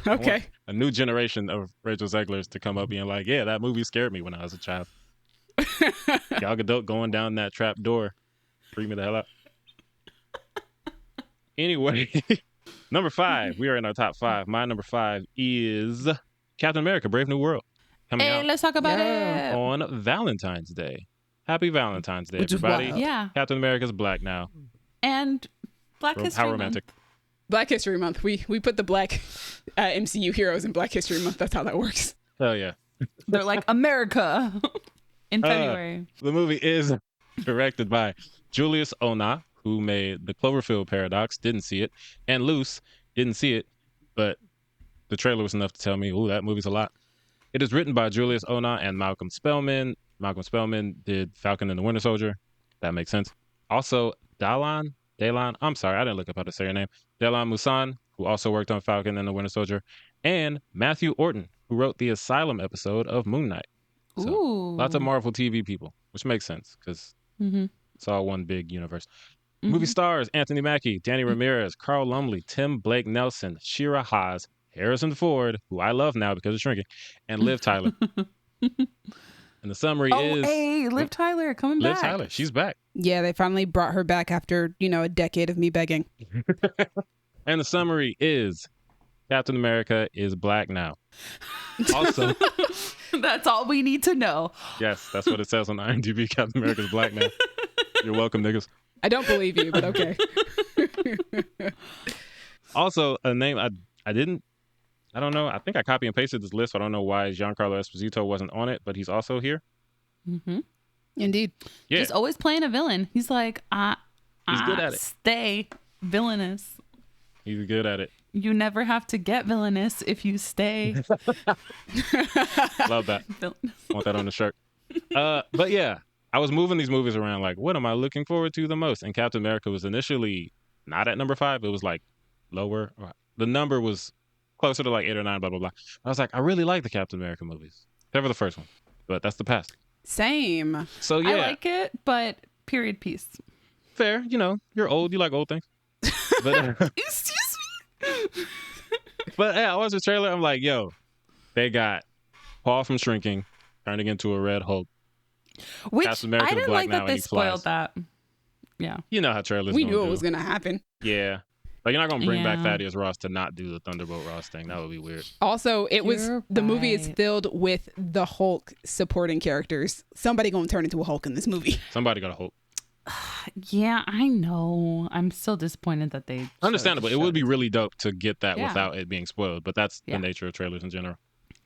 Okay. A new generation of Rachel Zeglers to come up being like, yeah, that movie scared me when I was a child. Gal Gadot going down that trap door. Freak me the hell out. Anyway, number 5. We are in our top 5. My number 5 is Captain America, Brave New World. Coming out Let's talk about it. on Valentine's Day. Happy Valentine's Day, Which is everybody. wild. Yeah. Captain America's black now. And Black History How Month. romantic. Black History Month. We put the black MCU heroes in Black History Month. That's how that works. Hell yeah. They're like America in February. The movie is directed by Julius Ona, who made The Cloverfield Paradox, didn't see it, and Loose, didn't see it, but the trailer was enough to tell me, ooh, that movie's a lot. It is written by Julius Ona and Malcolm Spellman. Malcolm Spellman did Falcon and the Winter Soldier. That makes sense. Also, Dalan, I'm sorry, I didn't look up how to say your name. Dalan Musan, who also worked on Falcon and the Winter Soldier, and Matthew Orton, who wrote the Asylum episode of Moon Knight. So, Ooh. lots of Marvel TV people, which makes sense because it's all one big universe. Movie stars Anthony Mackie, Danny Ramirez, Carl Lumley, Tim Blake Nelson, Shira Haas, Harrison Ford, who I love now because of Shrinking, and Liv Tyler. And the summary is... hey, Liv Tyler coming back. Liv Tyler, she's back. Yeah, they finally brought her back after, a decade of me begging. And the summary is Captain America is black now. Also... That's all we need to know. Yes, that's what it says on IMDb. Captain America's black now. You're welcome, niggas. I don't believe you, but okay. Also, a name I don't know. I think I copy and pasted this list. So I don't know why Giancarlo Esposito wasn't on it, but he's also here. Indeed. Yeah. He's always playing a villain. He's like, He's good at it. Stay villainous. He's good at it. You never have to get villainous if you stay. Love that. Villainous. Want that on the shirt. But yeah, I was moving these movies around like, what am I looking forward to the most? And Captain America was initially not at number 5. It was like lower. The number was closer to like 8 or 9, blah, blah, blah. I was like, I really like the Captain America movies. Except for the first one. But that's the past. Same. So yeah. I like it, but period piece. Fair. You're old. You like old things. But, Excuse me. but yeah, I watched the trailer. I'm like, yo, they got Paul from Shrinking turning into a Red Hulk. Which Captain America's I didn't black like now that and they he spoiled flies. that. Yeah. You know how trailers We gonna knew it do. was going to happen. Yeah. Like, you're not going to bring back Yeah. Thaddeus Ross to not do the Thunderbolt Ross thing. That would be weird. Also, the movie is right. filled with the Hulk supporting characters. Somebody going to turn into a Hulk in this movie. Somebody got to hope. Yeah, I know. I'm still disappointed that they... Understandable. It would be really dope to get that Yeah. without it being spoiled, but that's Yeah. the nature of trailers in general.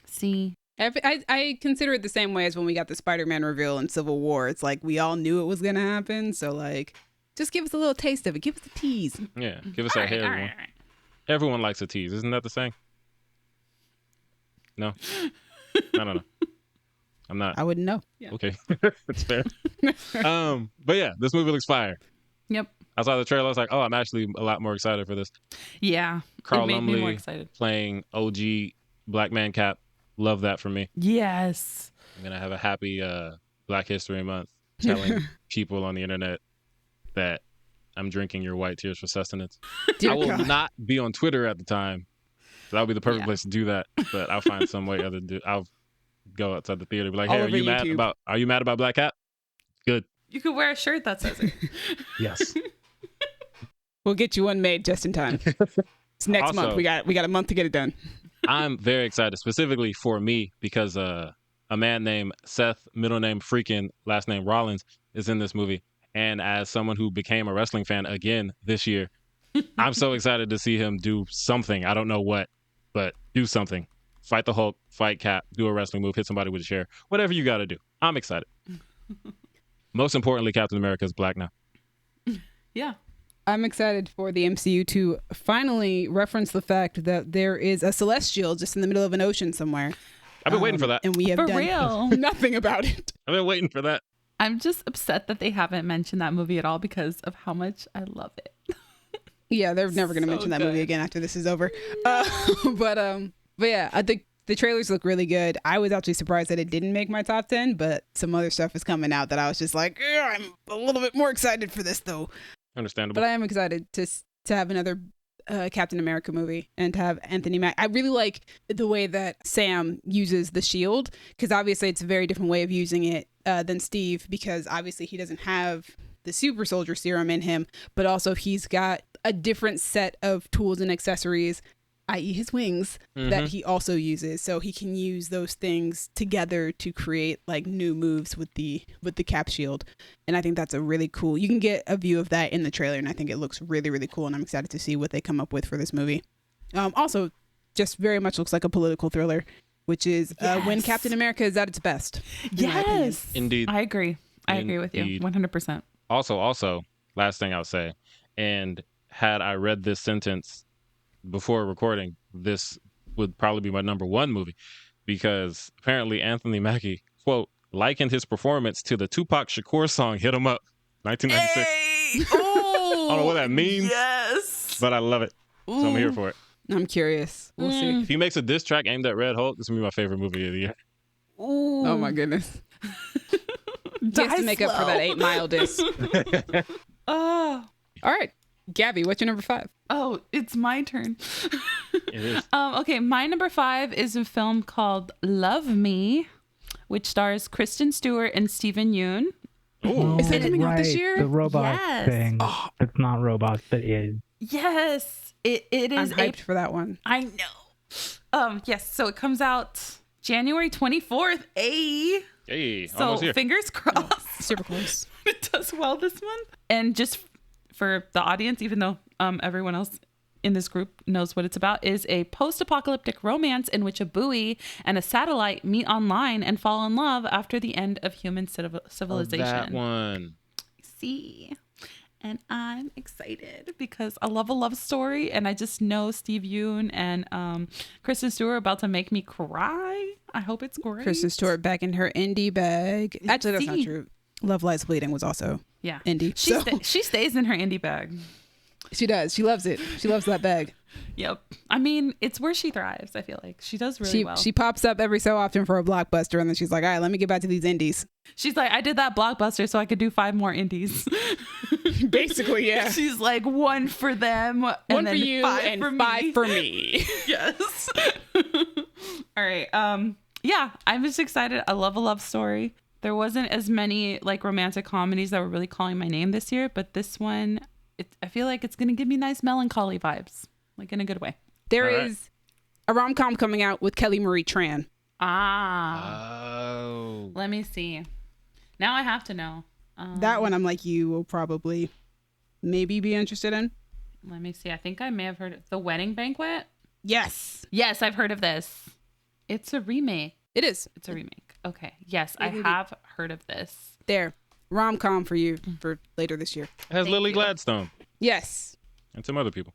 See? I consider it the same way as when we got the Spider-Man reveal in Civil War. It's like we all knew it was going to happen. So, like, just give us a little taste of it. Give us a tease. Yeah. Give us that hair, everyone. Everyone likes a tease. Isn't that the saying? No? I don't know. I'm not. I wouldn't know. Okay, it's fair. But yeah, this movie looks fire. Yep. I saw the trailer. I was like, oh, I'm actually a lot more excited for this. Yeah. Carl it made me more Lumbly excited. playing OG Black Man Cap. Love that for me. Yes. I'm gonna have a happy Black History Month telling people on the internet that I'm drinking your white tears for sustenance. I will not be on Twitter at the time. So that would be the perfect place to do that. But I'll find some way other to do. I'll go outside the theater and be like, hey, are you mad about Black Cat? Good. You could wear a shirt that says it. Yes. We'll get you one made just in time. It's next month. We got a month to get it done. I'm very excited, specifically for me, because a man named Seth, middle name Freakin', last name Rollins, is in this movie. And as someone who became a wrestling fan again this year, I'm so excited to see him do something. I don't know what, but do something. Fight the Hulk, fight Cap, do a wrestling move, hit somebody with a chair. Whatever you got to do. I'm excited. Most importantly, Captain America is black now. Yeah. I'm excited for the MCU to finally reference the fact that there is a celestial just in the middle of an ocean somewhere. I've been waiting for that. And we have done real. nothing about it. I've been waiting for that. I'm just upset that they haven't mentioned that movie at all because of how much I love it. Yeah, they're never going to mention that movie again after this is over. But yeah, I think the trailers look really good. I was actually surprised that it didn't make my top 10, but some other stuff is coming out that I was just like, I'm a little bit more excited for this though. Understandable. But I am excited to have another Captain America movie and to have Anthony Mack. I really like the way that Sam uses the shield, because obviously it's a very different way of using it than Steve, because obviously he doesn't have the super soldier serum in him, but also he's got a different set of tools and accessories, i.e. his wings, that he also uses. So he can use those things together to create like new moves with the Cap shield. And I think that's a really cool, you can get a view of that in the trailer, and I think it looks really, really cool, and I'm excited to see what they come up with for this movie. Also, just very much looks like a political thriller, which is when Captain America is at its best. Yes. Indeed. I agree. I agree with you 100%. Also, last thing I'll say, and had I read this sentence before recording, this would probably be my number one movie, because apparently Anthony Mackie, quote, likened his performance to the Tupac Shakur song Hit 'Em Up, 1996. Hey! Oh, I don't know what that means. Yes. But I love it. So I'm here for it. I'm curious. We'll see. If he makes a diss track aimed at Red Hulk, this will be my favorite movie of the year. Ooh. Oh my goodness. Just to make up for that 8 Mile diss. Oh. All right. Gabby, what's your number 5? Oh, it's my turn. It is. Okay, my number 5 is a film called Love Me, which stars Kristen Stewart and Steven Yeun. Ooh. Is that coming out this year? The robot thing. Oh. It's not robots, but is. Yes, it is. I'm hyped for that one. I know. Yes, so it comes out January 24th. Hey, So almost here. fingers crossed. Super close. It does well this month. And just for the audience, even though everyone else in this group knows what it's about, is a post-apocalyptic romance in which a buoy and a satellite meet online and fall in love after the end of human civilization. That one. See, and I'm excited because I love a love story, and I just know Steve Yeun and Kristen Stewart are about to make me cry. I hope it's great. Kristen Stewart back in her indie bag. Actually, that's not true. Love Lies Bleeding was also indie. She stays in her indie bag. She does. She loves it. She loves that bag. Yep. I mean, it's where she thrives. I feel like she does really well. She pops up every so often for a blockbuster, and then she's like, all right, let me get back to these indies. She's like, I did that blockbuster so I could do 5 more indies. Basically, yeah. She's like, 1 for them, one and for then you, 5 and for 5 me. for me. Yes. All right. Yeah, I'm just excited. I love a love story. There wasn't as many like romantic comedies that were really calling my name this year, but this one, I feel like it's gonna give me nice melancholy vibes, like in a good way. There is a rom-com coming out with Kelly Marie Tran. Oh. Let me see. Now I have to know. That one, I'm like, you will probably maybe be interested in. Let me see. I think I may have heard of The Wedding Banquet. Yes. Yes, I've heard of this. It's a remake. It is. It's a remake. Okay. Yes, I have heard of this. There. Rom-com for you for later this year. It has Lily Gladstone. Yes. And some other people.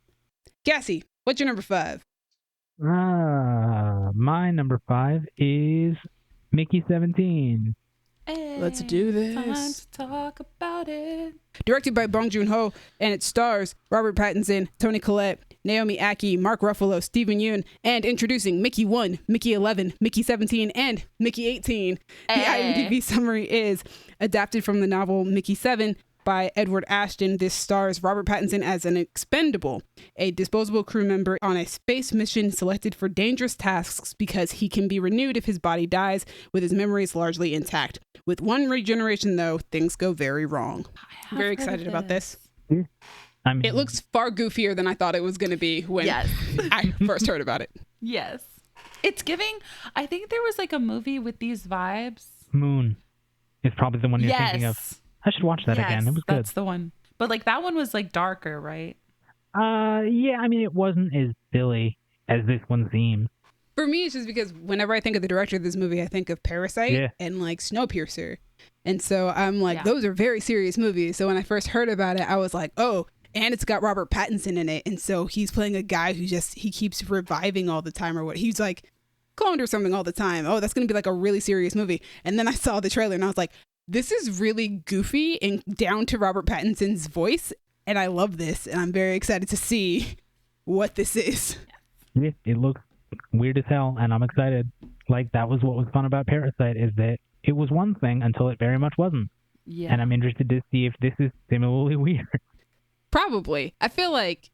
Cassie, what's your number 5? My number 5 is Mickey 17. Hey, Let's do this. Time to talk about it. Directed by Bong Joon-ho, and it stars Robert Pattinson, Toni Collette, Naomi Ackie, Mark Ruffalo, Steven Yeun, and introducing Mickey 1, Mickey 11, Mickey 17, and Mickey 18. The IMDb summary is adapted from the novel Mickey 7 by Edward Ashton. This stars Robert Pattinson as an expendable, a disposable crew member on a space mission selected for dangerous tasks because he can be renewed if his body dies, with his memories largely intact. With one regeneration, though, things go very wrong. Very excited about this. I mean, It looks far goofier than I thought it was going to be when I first heard about it. Yes. It's giving, I think there was like a movie with these vibes. Moon is probably the one you're thinking of. I should watch that again. It was good. That's the one. But like that one was like darker, right? Yeah, I mean, it wasn't as silly as this one seems. For me, it's just because whenever I think of the director of this movie, I think of Parasite and like Snowpiercer. And so I'm like, those are very serious movies. So when I first heard about it, I was like, oh, and it's got Robert Pattinson in it. And so he's playing a guy who he keeps reviving all the time, or what. He's like cloned or something all the time. Oh, that's going to be like a really serious movie. And then I saw the trailer and I was like, this is really goofy and down to Robert Pattinson's voice. And I love this. And I'm very excited to see what this is. Yeah, it looks weird as hell. And I'm excited. Like, that was what was fun about Parasite, is that it was one thing until it very much wasn't. Yeah. And I'm interested to see if this is similarly weird. Probably. I feel like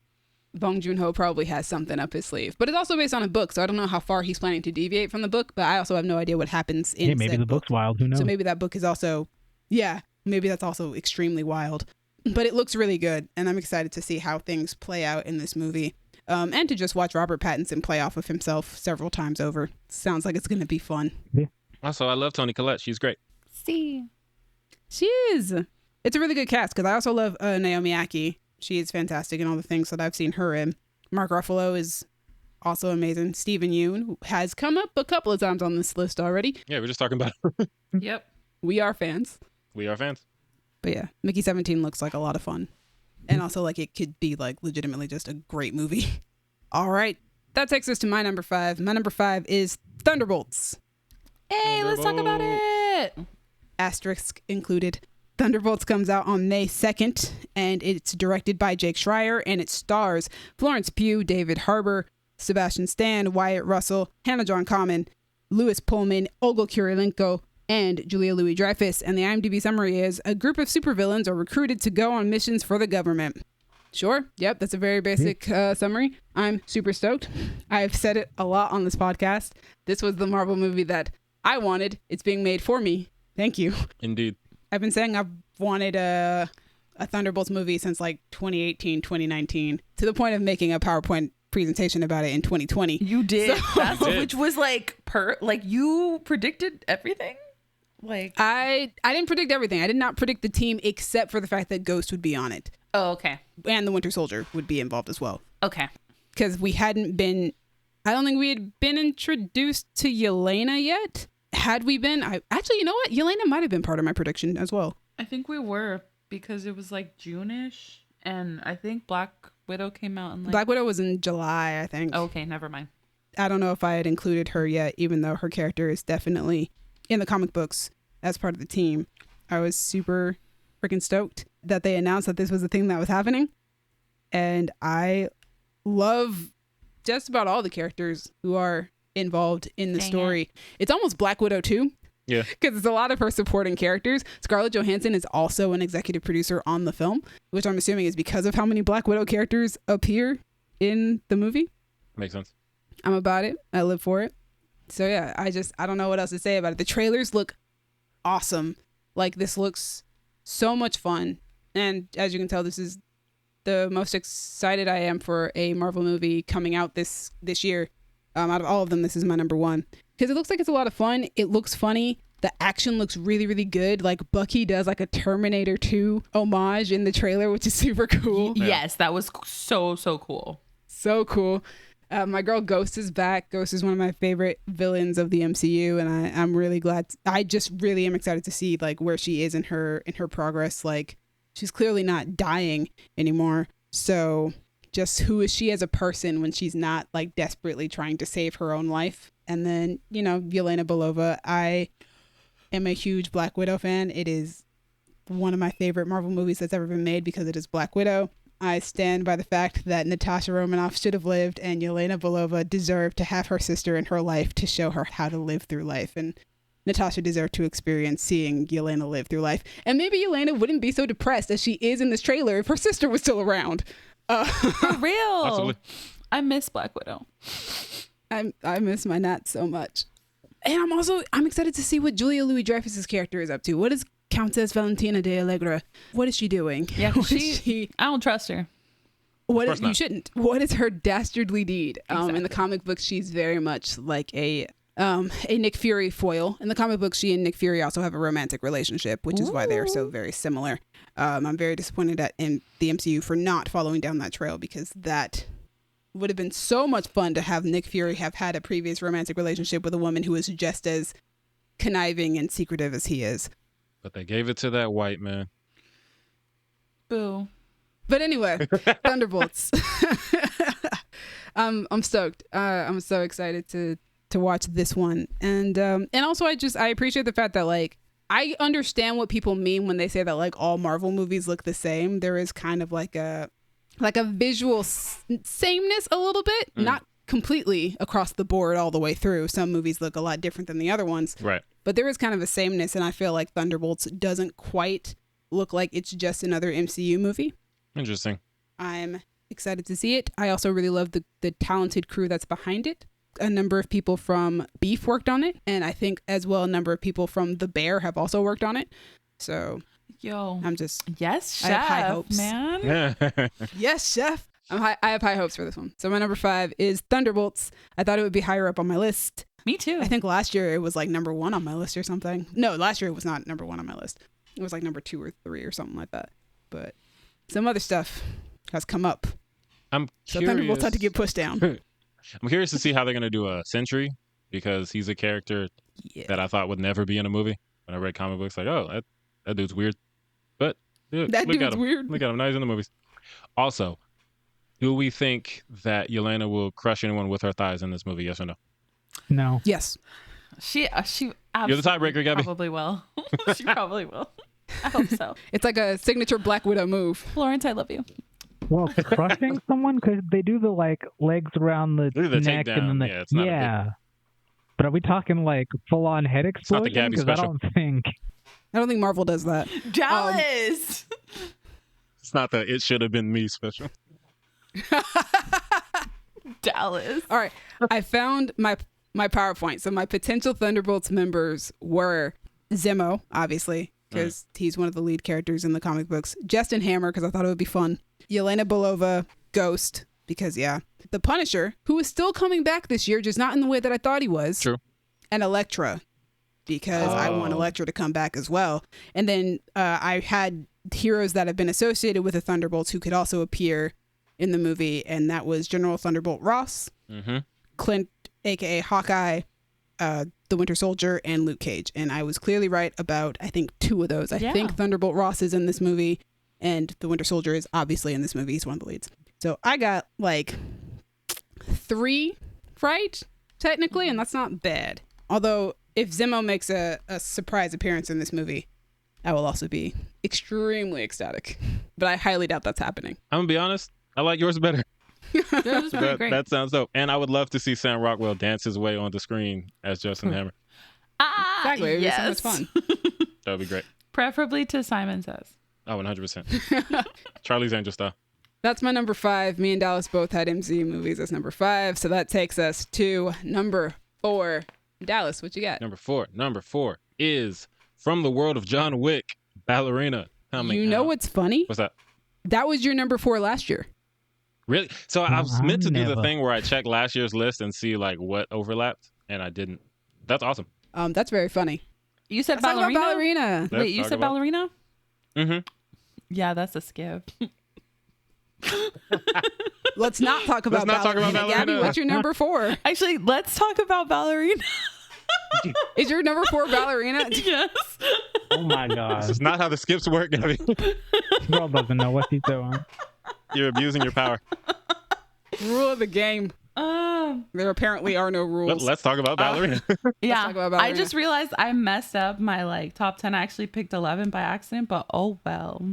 Bong Joon-ho probably has something up his sleeve. But it's also based on a book, so I don't know how far he's planning to deviate from the book, but I also have no idea what happens in maybe the book's wild. Who knows? So maybe that book is also, maybe that's also extremely wild. But it looks really good, and I'm excited to see how things play out in this movie. And to just watch Robert Pattinson play off of himself several times over. Sounds like it's going to be fun. Yeah. Also, I love Toni Collette. She's great. See. She is. It's a really good cast, because I also love Naomi Ackie. She is fantastic in all the things that I've seen her in. Mark Ruffalo is also amazing. Steven Yeun has come up a couple of times on this list already. Yeah, we're just talking about her. Yep. We are fans. We are fans. But yeah, Mickey 17 looks like a lot of fun. And also like it could be like legitimately just a great movie. All right. That takes us to my number 5. My number 5 is Thunderbolts. Hey, let's talk about it. Asterisk included. Thunderbolts comes out on May 2nd, and it's directed by Jake Schreier, and it stars Florence Pugh, David Harbour, Sebastian Stan, Wyatt Russell, Hannah John Kamen, Louis Pullman, Olga Kurylenko, and Julia Louis-Dreyfus. And the IMDb summary is, a group of supervillains are recruited to go on missions for the government. Sure. Yep. That's a very basic summary. I'm super stoked. I've said it a lot on this podcast. This was the Marvel movie that I wanted. It's being made for me. Thank you. Indeed. I've been saying I've wanted a Thunderbolts movie since like 2018, 2019, to the point of making a PowerPoint presentation about it in 2020. You did. So, which was like you predicted everything? Like I didn't predict everything. I did not predict the team except for the fact that Ghost would be on it. Oh, okay. And the Winter Soldier would be involved as well. Okay. Because I don't think we had been introduced to Yelena yet. Had we been, actually, you know what? Yelena might have been part of my prediction as well. I think we were, because it was like June-ish, and I think Black Widow came out in like... Black Widow was in July, I think. Oh, okay, never mind. I don't know if I had included her yet, even though her character is definitely in the comic books as part of the team. I was super freaking stoked that they announced that this was the thing that was happening. And I love just about all the characters who are involved in the story. It's almost Black Widow too. Yeah. Because it's a lot of her supporting characters. Scarlett Johansson is also an executive producer on the film, which I'm assuming is because of how many Black Widow characters appear in the movie. Makes sense. I'm about it. I live for it. So yeah, I don't know what else to say about it. The trailers look awesome. Like, this looks so much fun. And as you can tell, this is the most excited I am for a Marvel movie coming out this year. Out of all of them, this is my number 1. Because it looks like it's a lot of fun. It looks funny. The action looks really, really good. Like, Bucky does like a Terminator 2 homage in the trailer, which is super cool. Yes, that was so cool. So cool. My girl Ghost is back. Ghost is one of my favorite villains of the MCU, and I'm really glad. I just really am excited to see like where she is in her progress. Like, she's clearly not dying anymore. So just who is she as a person when she's not like desperately trying to save her own life? And then, Yelena Belova. I am a huge Black Widow fan. It is one of my favorite Marvel movies that's ever been made because it is Black Widow. I stand by the fact that Natasha Romanoff should have lived and Yelena Belova deserved to have her sister in her life to show her how to live through life. And Natasha deserved to experience seeing Yelena live through life. And maybe Yelena wouldn't be so depressed as she is in this trailer if her sister was still around. For real. Possibly. I miss Black Widow. I miss my Nat so much. And I'm excited to see what Julia Louis-Dreyfus's character is up to. What is Countess Valentina de Allegra? What is she doing? Yeah, I don't trust her. You shouldn't. What is her dastardly deed? Exactly. In the comic books, she's very much like a Nick Fury foil. In the comic books, she and Nick Fury also have a romantic relationship, which is why they're so very similar. I'm very disappointed in the MCU for not following down that trail, because that would have been so much fun to have Nick Fury have had a previous romantic relationship with a woman who is just as conniving and secretive as he is. But they gave it to that white man. Boo. But anyway, Thunderbolts. I'm stoked. I'm so excited to watch this one. And also I appreciate the fact that, like, I understand what people mean when they say that, like, all Marvel movies look the same. There is kind of like a visual sameness a little bit, not completely across the board all the way through. Some movies look a lot different than the other ones. Right. But there is kind of a sameness, and I feel like Thunderbolts doesn't quite look like it's just another MCU movie. Interesting. I'm excited to see it. I also really love the talented crew that's behind it. A number of people from Beef worked on it, and I think as well a number of people from The Bear have also worked on it. So, I'm just... Yes, chef, I have high hopes. Man. Yes, chef. I have high hopes for this one. So my number 5 is Thunderbolts. I thought it would be higher up on my list. Me too. I think last year it was like number 1 on my list or something. No, last year it was not number 1 on my list. It was like number 2 or 3 or something like that. But some other stuff has come up. I'm curious. So Thunderbolts had to get pushed down. I'm curious to see how they're going to do a Sentry, because he's a character that I thought would never be in a movie. When I read comic books, like, oh, that dude's weird. But look That at dude's him. weird. Look at him. Now he's in the movies. Also, do we think that Yelena will crush anyone with her thighs in this movie? Yes or no? No. Yes. She absolutely You're the tiebreaker, Gabby. Probably will. She probably will. I hope so. It's like a signature Black Widow move. Florence, I love you. Well, crushing someone, because they do the, like, legs around the neck takedown. and then Yeah, it's not a big... But are we talking like full-on head explosion? It's not the Gabby Because I special. I don't think Marvel does that. Dallas. It's not the "it should have been me" special. Dallas. All right. I found my PowerPoint. So my potential Thunderbolts members were Zemo, obviously, because he's one of the lead characters in the comic books. Justin Hammer, because I thought it would be fun. Yelena Belova, Ghost, because, The Punisher, who is still coming back this year, just not in the way that I thought he was. True. And Elektra, because I want Elektra to come back as well. And then I had heroes that have been associated with the Thunderbolts who could also appear in the movie, and that was General Thunderbolt Ross, Clint, a.k.a. Hawkeye, the Winter Soldier, and Luke Cage. And I was clearly right about, I think, 2 of those. I think Thunderbolt Ross is in this movie, and the Winter Soldier is obviously in this movie. He's one of the leads. So I got, like, 3 right, technically, and that's not bad. Although, if Zemo makes a surprise appearance in this movie, I will also be extremely ecstatic. But I highly doubt that's happening. I'm going to be honest. I like yours better. That was pretty great. That sounds dope. And I would love to see Sam Rockwell dance his way on the screen as Justin Hammer. Exactly. It would be so much fun. That would be great. Preferably to Simon Says. Oh, 100%. Charlie's Angel style. That's my number 5. Me and Dallas both had MCU movies as number 5. So that takes us to number 4. Dallas, what you got? Number 4 is From the World of John Wick, Ballerina. You know what's funny? What's that? That was your number 4 last year. Really? So I was meant to do the thing where I check last year's list and see like what overlapped, and I didn't. That's awesome. That's very funny. You said Let's talk about Ballerina. Wait, you said Ballerina? Mm-hmm. Yeah, that's a skip. Let's not talk about Ballerina. Gabby, what's your number 4? Actually, let's talk about Ballerina. Is your number 4 Ballerina? Yes. Oh my god. This is not how the skips work, Gabby. Girl doesn't know what he's doing. You're abusing your power. Rule of the game. There apparently are no rules. Let's talk about Ballerina. Yeah, talk about I Ballerina. just realized I messed up my like top 10. I actually picked 11 by accident, but oh well.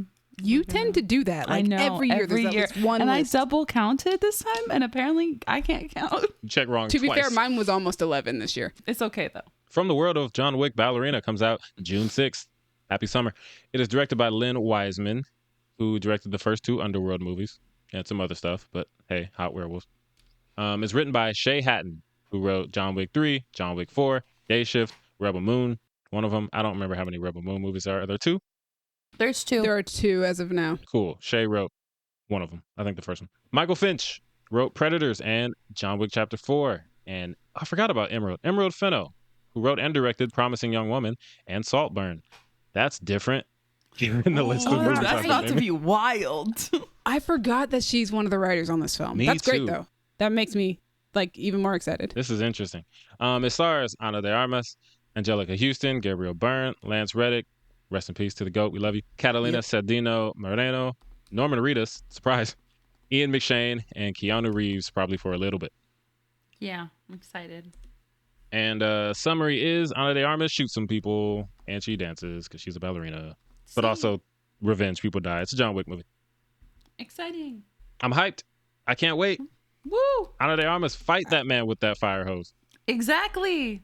You tend to do that. Like I know every year there's at least one and list. I double counted this time, and apparently I can't count. You check wrong To be twice. fair, mine was almost 11 this year. It's okay though. From the world of John Wick, Ballerina comes out June 6th. Happy summer. It is directed by Lynn Wiseman, who directed the first 2 Underworld movies and some other stuff, but hey, hot werewolves. It's written by Shay Hatton, who wrote John Wick 3, John Wick 4, Day Shift, Rebel Moon, one of them. I don't remember how many Rebel Moon movies there are. Are there 2? There's 2. There are 2 as of now. Cool. Shay wrote one of them. I think the first one. Michael Finch wrote Predators and John Wick Chapter 4. And I forgot about Emerald. Emerald Fennell, who wrote and directed Promising Young Woman and Saltburn. That's different. In the list of movies that's I've about to named. be wild. I forgot that she's one of the writers on this film. Me That's great too. though. That makes me like even more excited. This is interesting. It stars Ana de Armas, Angelica Houston, Gabriel Byrne, Lance Reddick, rest in peace to the GOAT, we love you, Catalina Cedino Moreno, Norman Reedus, surprise, Ian McShane, and Keanu Reeves, probably for a little bit. Yeah, I'm excited. And summary is Ana de Armas shoots some people and she dances because she's a ballerina. But also revenge, people die. It's a John Wick movie. Exciting. I'm hyped. I can't wait. Woo! Ana de Armas, fight that man with that fire hose. Exactly.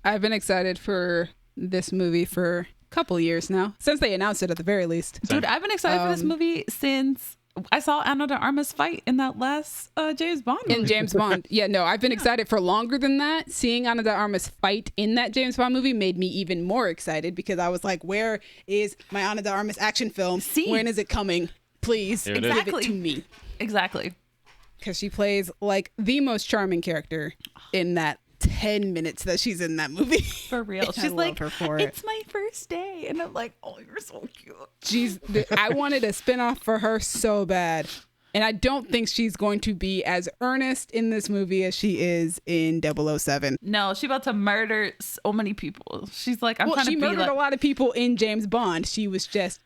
I've been excited for this movie for a couple years now, since they announced it at the very least. Dude, I've been excited for this movie since I saw Ana de Armas fight in that last James Bond movie. In James Bond. Yeah, no, I've been excited for longer than that. Seeing Ana de Armas fight in that James Bond movie made me even more excited because I was like, where is my Ana de Armas action film? When is it coming? Please Here it give is. it to me. Exactly. Because she plays like the most charming character in that 10 minutes that she's in that movie. For real. I She's love like, her for it. it's my first day. And I'm like, oh, you're so cute. I wanted a spinoff for her so bad. And I don't think she's going to be as earnest in this movie as she is in 007. No, she about to murder so many people. She's like, I'm trying to she be murdered like, a lot of people in James Bond. She was just,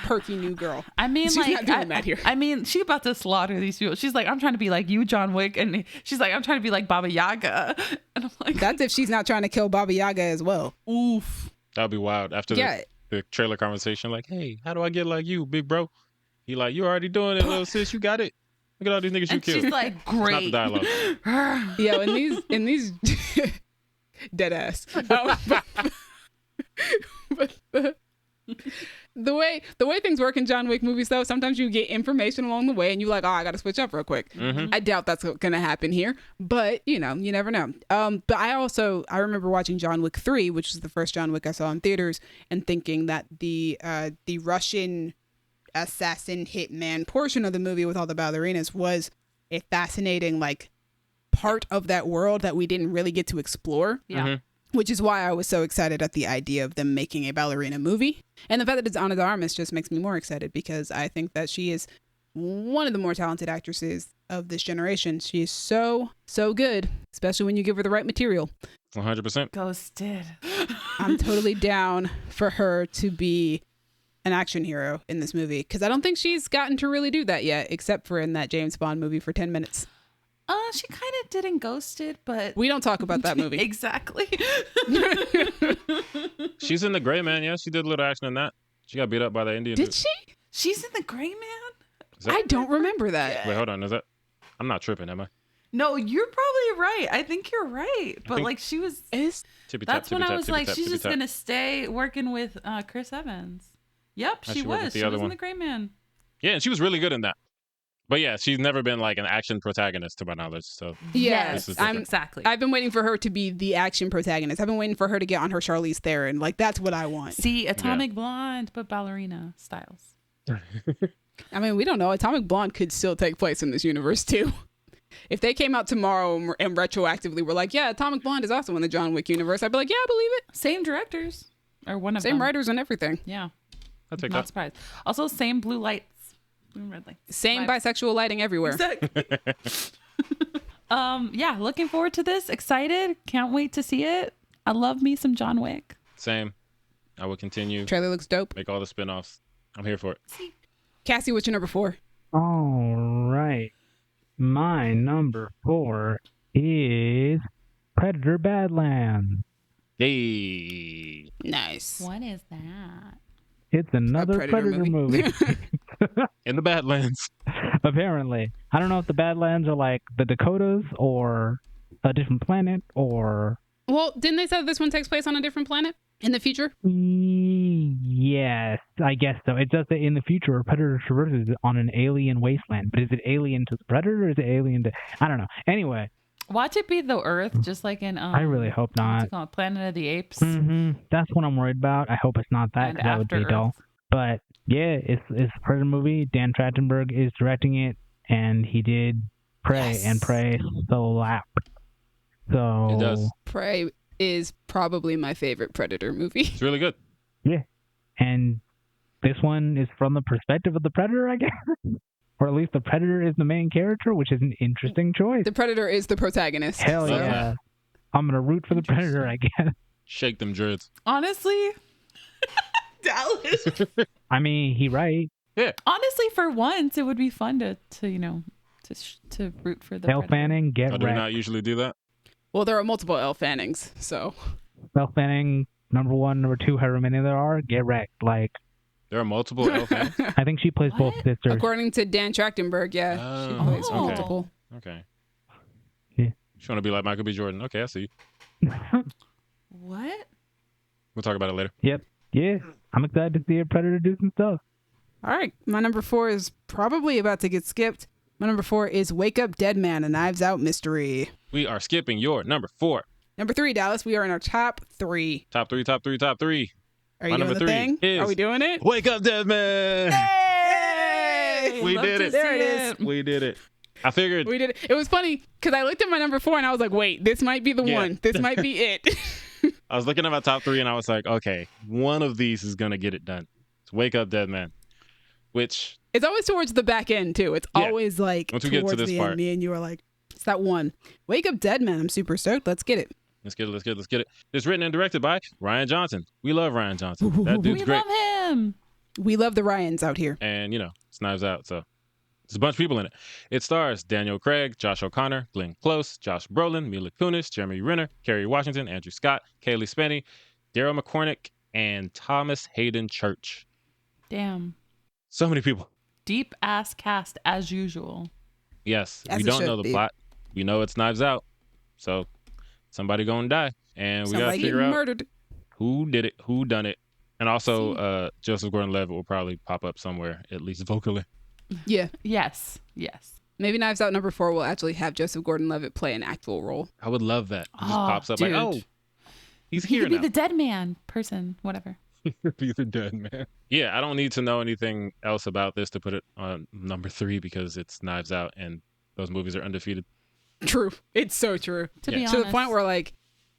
perky new girl. I mean, she's like, not doing that here. I mean, she about to slaughter these people. She's like, I'm trying to be like you, John Wick. And she's like, I'm trying to be like Baba Yaga. And I'm like, That's if she's not trying to kill Baba Yaga as well. oof. That'd be wild. After the trailer conversation, like, hey, how do I get like you, big bro? He like, you already doing it, little sis. You got it. Look at all these niggas you And killed. she's like, It's not the great. dialogue. Yo, in these dead ass. But the way things work in John Wick movies, though, sometimes you get information along the way, and you're like, oh, I got to switch up real quick. Mm-hmm. I doubt that's gonna happen here, but you never know. But I remember watching John Wick 3, which is the first John Wick I saw in theaters, and thinking that the Russian assassin hitman portion of the movie with all the ballerinas was a fascinating like part of that world that we didn't really get to explore. Yeah. Mm-hmm. Which is why I was so excited at the idea of them making a ballerina movie. And the fact that it's Ana de Armas just makes me more excited because I think that she is one of the more talented actresses of this generation. She is so good, especially when you give her the right material. 100%. Ghosted. I'm totally down for her to be an action hero in this movie because I don't think she's gotten to really do that yet, except for in that James Bond movie for 10 minutes. She kind of did in Ghosted, but We don't talk about that movie. exactly. She's in The Gray Man. Yeah, she did a little action in that. She got beat up by the Indian Did dude. she? She's in The Gray Man. Is that- I don't remember that. Wait, hold on. Is that? I'm not tripping, am I? No, you're probably right. I think you're right. But think- like she was. Tippy That's tap, when tippy I tap, was tippy like, tap, she's tippy just tap. gonna stay working with Chris Evans. Yep, How'd she she work with was. the She other was in one? The Gray Man. Yeah, and she was really good in that. But yeah, she's never been like an action protagonist to my knowledge. So Yes, This is I'm different. exactly. I've been waiting for her to be the action protagonist. I've been waiting for her to get on her Charlize Theron. Like, that's what I want. See, Atomic Blonde, but ballerina styles. I mean, we don't know. Atomic Blonde could still take place in this universe, too. If they came out tomorrow and retroactively were like, yeah, Atomic Blonde is also in the John Wick universe, I'd be like, yeah, I believe it. Same directors, or one of them. Same writers and everything. Yeah, I'll take not that. surprised. Also, same blue lights, blue and red lights. Same Vibes. bisexual lighting everywhere. Exactly. Yeah, looking forward to this. Excited. Can't wait to see it. I love me some John Wick. Same. I will continue. Trailer looks dope. Make all the spinoffs. I'm here for it. Cassie, what's your number 4? All right. My number 4 is Predator Badlands. Yay. Nice. What is that? It's another Predator movie. In the Badlands. Apparently. I don't know if the Badlands are like the Dakotas or a different planet or... Well, didn't they say this one takes place on a different planet in the future? Yes, I guess so. It does say in the future a predator traverses on an alien wasteland. But is it alien to the predator or is it alien to... I don't know. Anyway. Watch it be the Earth, just like in... I really hope not. What's it called? Planet of the Apes. That's what I'm worried about. I hope it's not that, because that would be dull. But yeah, it's a Predator movie. Dan Trachtenberg is directing it, and he did Prey, and Prey slapped. So it does. Prey is probably my favorite Predator movie. It's really good. Yeah, and this one is from the perspective of the Predator, I guess. Or at least the Predator is the main character, which is an interesting choice. The Predator is the protagonist. Hell yeah. I'm going to root for the Predator, I guess. Shake them dreads. Honestly, Dallas. I mean, he right. Yeah. Honestly, for once, it would be fun to root for the Elle Fanning, get wrecked. Do we not usually do that? Well, there are multiple Elle Fannings, so. Elle Fanning, number 1, number 2, however many there are, get wrecked. Like, there are multiple Elle Fannings? I think she plays both sisters. According to Dan Trachtenberg, yeah. She plays multiple. Okay. Yeah. You want to be like Michael B. Jordan? Okay, I see you. What? We'll talk about it later. Yep. Yeah. I'm excited to see a Predator do some stuff. All right. My number 4 is probably about to get skipped. My number 4 is Wake Up Dead Man, a Knives Out mystery. We are skipping your number 4. Number 3, Dallas. We are in our top 3. Top 3. Are you doing the thing? Are we doing it? Wake Up Dead Man! Hey! We did it. There it is. We did it. I figured. We did it. It was funny because I looked at my number 4 and I was like, wait, this might be the one. This might be it. I was looking at my top 3 and I was like, okay, one of these is going to get it done. It's Wake Up Dead Man, which... It's always towards the back end, too. It's always like once we towards get to this the part, end. Me and you are like, it's that one. Wake Up Dead Man. I'm super stoked. Let's get it. Let's get it. It's written and directed by Ryan Johnson. We love Ryan Johnson. That dude's great. We love him. We love the Ryans out here. And, it's Knives Out, so there's a bunch of people in it. It stars Daniel Craig, Josh O'Connor, Glenn Close, Josh Brolin, Mila Kunis, Jeremy Renner, Kerry Washington, Andrew Scott, Kaylee Spenny, Daryl McCormick, and Thomas Hayden Church. Damn. So many people. Deep ass cast as usual. Yes. As we it don't should know the be. plot. We know it's Knives Out. So somebody gonna die. And we gotta figure out murdered. who did it, who done it. And also Joseph Gordon-Levitt will probably pop up somewhere, at least vocally. Yeah. Yes. Maybe Knives Out number 4 will actually have Joseph Gordon-Levitt play an actual role. I would love that. He just Oh, pops up dude. like, oh, he's He here could be now. the dead man person, whatever. He's the dead man. Yeah, I don't need to know anything else about this to put it on number 3 because it's Knives Out and those movies are undefeated. True. It's so true. To be honest. To the point where, like,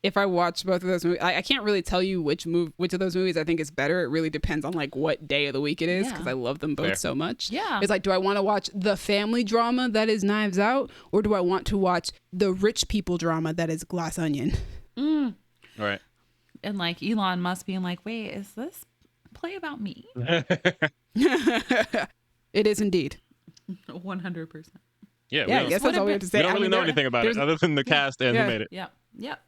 if I watch both of those movies, I can't really tell you which of those movies I think is better. It really depends on, like, what day of the week it is because I love them both so much. Yeah. It's like, do I want to watch the family drama that is Knives Out or do I want to watch the rich people drama that is Glass Onion? All right. And like Elon Musk being like, wait, is this a play about me? It is indeed. 100%. Yeah, I guess that's all we have to say. We don't really know anything about it other than the cast and who made it. Yep.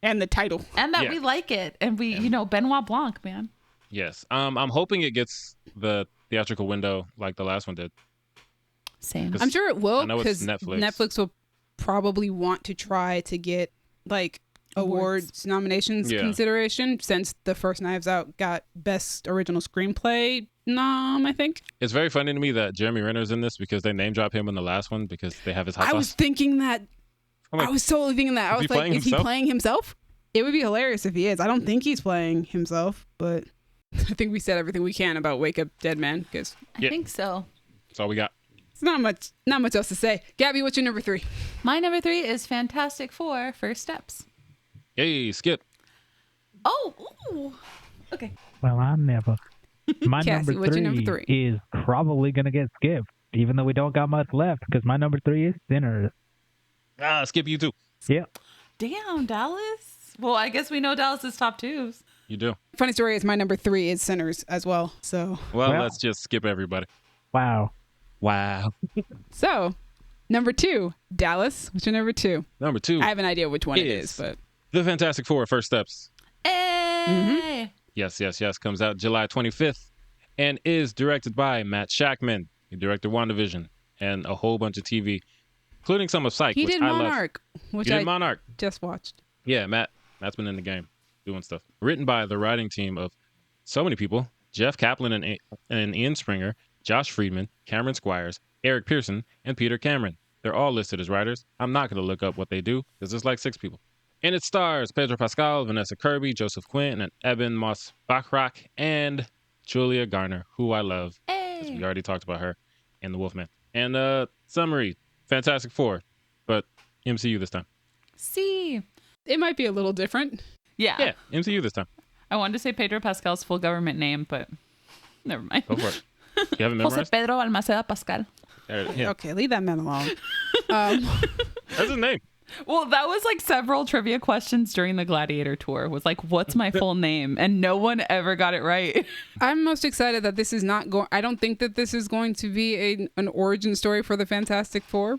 And the title. And that we like it. And we, Benoit Blanc, man. Yes. I'm hoping it gets the theatrical window like the last one did. Same. I'm sure it will I know it's because Netflix. Netflix will probably want to try to get like awards nominations consideration since the first Knives Out got Best Original Screenplay nom, I think. It's very funny to me that Jeremy Renner's in this because they name drop him in the last one because they have his hot sauce. I was thinking that. Like, I was totally thinking that. I was like, is he playing himself? It would be hilarious if he is. I don't think he's playing himself, but I think we said everything we can about Wake Up Dead Man because I think so. That's all we got. it's not much else to say. Gabby, what's your number 3? My number 3 is Fantastic Four: First Steps. Yay, skip. Oh, ooh. Okay. Well, I never. My Cassie, what's your number 3? Is probably going to get skipped, even though we don't got much left, because my number 3 is Sinners. Skip you too. Yep. Damn, Dallas. Well, I guess we know Dallas's top 2s. You do. Funny story is my number 3 is Sinners as well. So Well, let's just skip everybody. Wow. Wow. So Number 2, Dallas. What's your number 2? Number 2. I have an idea which one it is, but The Fantastic Four: First Steps. Hey! Yes. Comes out July 25th and is directed by Matt Shakman. He directed WandaVision and a whole bunch of TV, including some of Psych. he which did I love. Monarch, which He did I Monarch. just watched. Yeah, Matt's been in the game doing stuff. Written by the writing team of so many people: Jeff Kaplan and Ian Springer, Josh Friedman, Cameron Squires, Eric Pearson, and Peter Cameron. They're all listed as writers. I'm not going to look up what they do because there's like 6 people. And it stars Pedro Pascal, Vanessa Kirby, Joseph Quinn, and Eben Moss-Bachrach, and Julia Garner, who I love. Because we already talked about her in The Wolfman. And summary, Fantastic Four, but MCU this time. See. It might be a little different. Yeah. Yeah, MCU this time. I wanted to say Pedro Pascal's full government name, but never mind. Go for it. You haven't Jose memorized? Pedro Almaceda Pascal. Yeah. Okay, leave that man alone. That's his name. Well, that was like several trivia questions during the Gladiator tour. Was like, what's my full name? And no one ever got it right. I'm most excited that this is not going. I don't think that this is going to be an origin story for the Fantastic Four,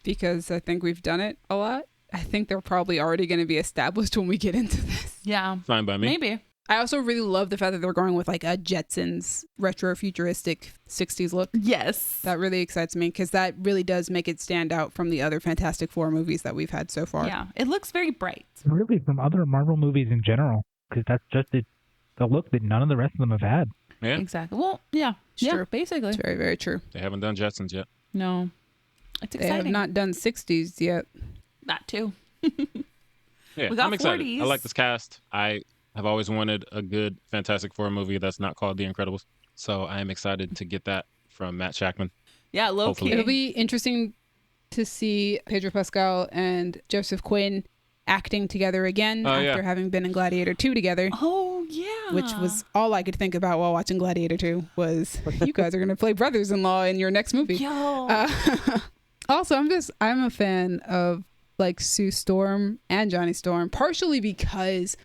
because I think we've done it a lot. I think they're probably already going to be established when we get into this. Yeah. Fine by me. Maybe. I also really love the fact that they're going with like a Jetsons retro futuristic 60s look. Yes. That really excites me because that really does make it stand out from the other Fantastic Four movies that we've had so far. Yeah. It looks very bright. Really, from other Marvel movies in general, because that's just the look that none of the rest of them have had. Yeah, Exactly. Well, yeah. It's Yeah, true. basically. It's very, very true. they haven't done Jetsons yet. No. It's They have exciting. not done 60s yet. That too. Yeah, We got I'm excited. 40s. I like this cast. I have always wanted a good Fantastic Four movie that's not called The Incredibles. So I am excited to get that from Matt Shakman. Yeah, low Hopefully. key. It'll be interesting to see Pedro Pascal and Joseph Quinn acting together again after having been in Gladiator 2 together. Oh, yeah. Which was all I could think about while watching Gladiator 2 was you guys are going to play brothers-in-law in your next movie. Yo. Also, I'm a fan of like Sue Storm and Johnny Storm, partially because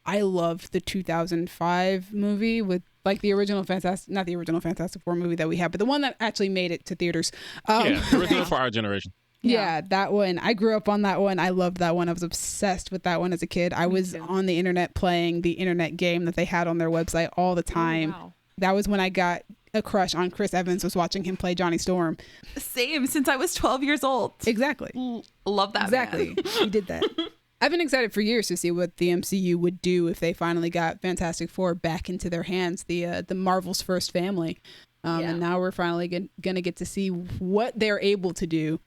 I loved the 2005 movie with like the original not the original Fantastic Four movie that we had, but the one that actually made it to theaters. The original for our generation. Yeah, that one. I grew up on that one. I loved that one. I was obsessed with that one as a kid. I was on the internet playing the internet game that they had on their website all the time. Oh, wow. That was when I got a crush on Chris Evans, was watching him play Johnny Storm. Same, since I was 12 years old. Exactly. Love that. Exactly. Man. He did that. I've been excited for years to see what the MCU would do if they finally got Fantastic Four back into their hands, the Marvel's first family. And now we're finally going to get to see what they're able to do,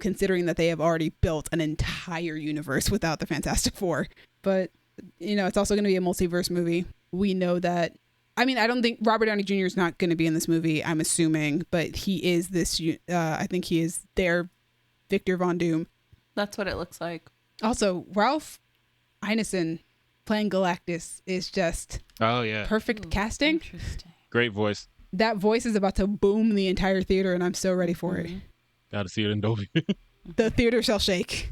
considering that they have already built an entire universe without the Fantastic Four. But, it's also going to be a multiverse movie. We know that. I mean, I don't think Robert Downey Jr. is not going to be in this movie, I'm assuming, but he is this, I think he is their Victor Von Doom. That's what it looks like. Also, Ralph Ineson playing Galactus is just perfect casting. Interesting. Great voice. That voice is about to boom the entire theater, and I'm so ready for it. Got to see it in Dolby. The theater shall shake.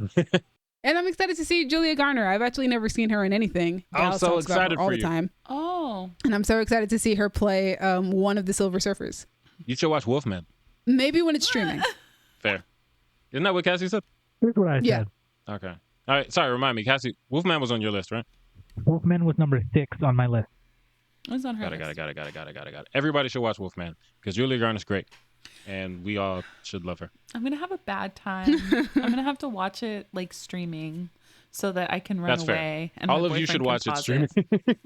And I'm excited to see Julia Garner. I've actually never seen her in anything. I'm Dallas so talks about her excited all for the you. time. Oh. And I'm so excited to see her play one of the Silver Surfers. You should watch Wolfman. Maybe when it's streaming. Fair. Isn't that what Cassie said? Here's what I said. Yeah. Okay. All right. Sorry, remind me. Cassie, Wolfman was on your list, right? Wolfman was number 6 on my list. It's on her Got list. it. Everybody should watch Wolfman because Julia Garner's great. And we all should love her. I'm going to have a bad time. I'm going to have to watch it like streaming so that I can run That's fair. away. And All my of you should boyfriend watch can it pause streaming.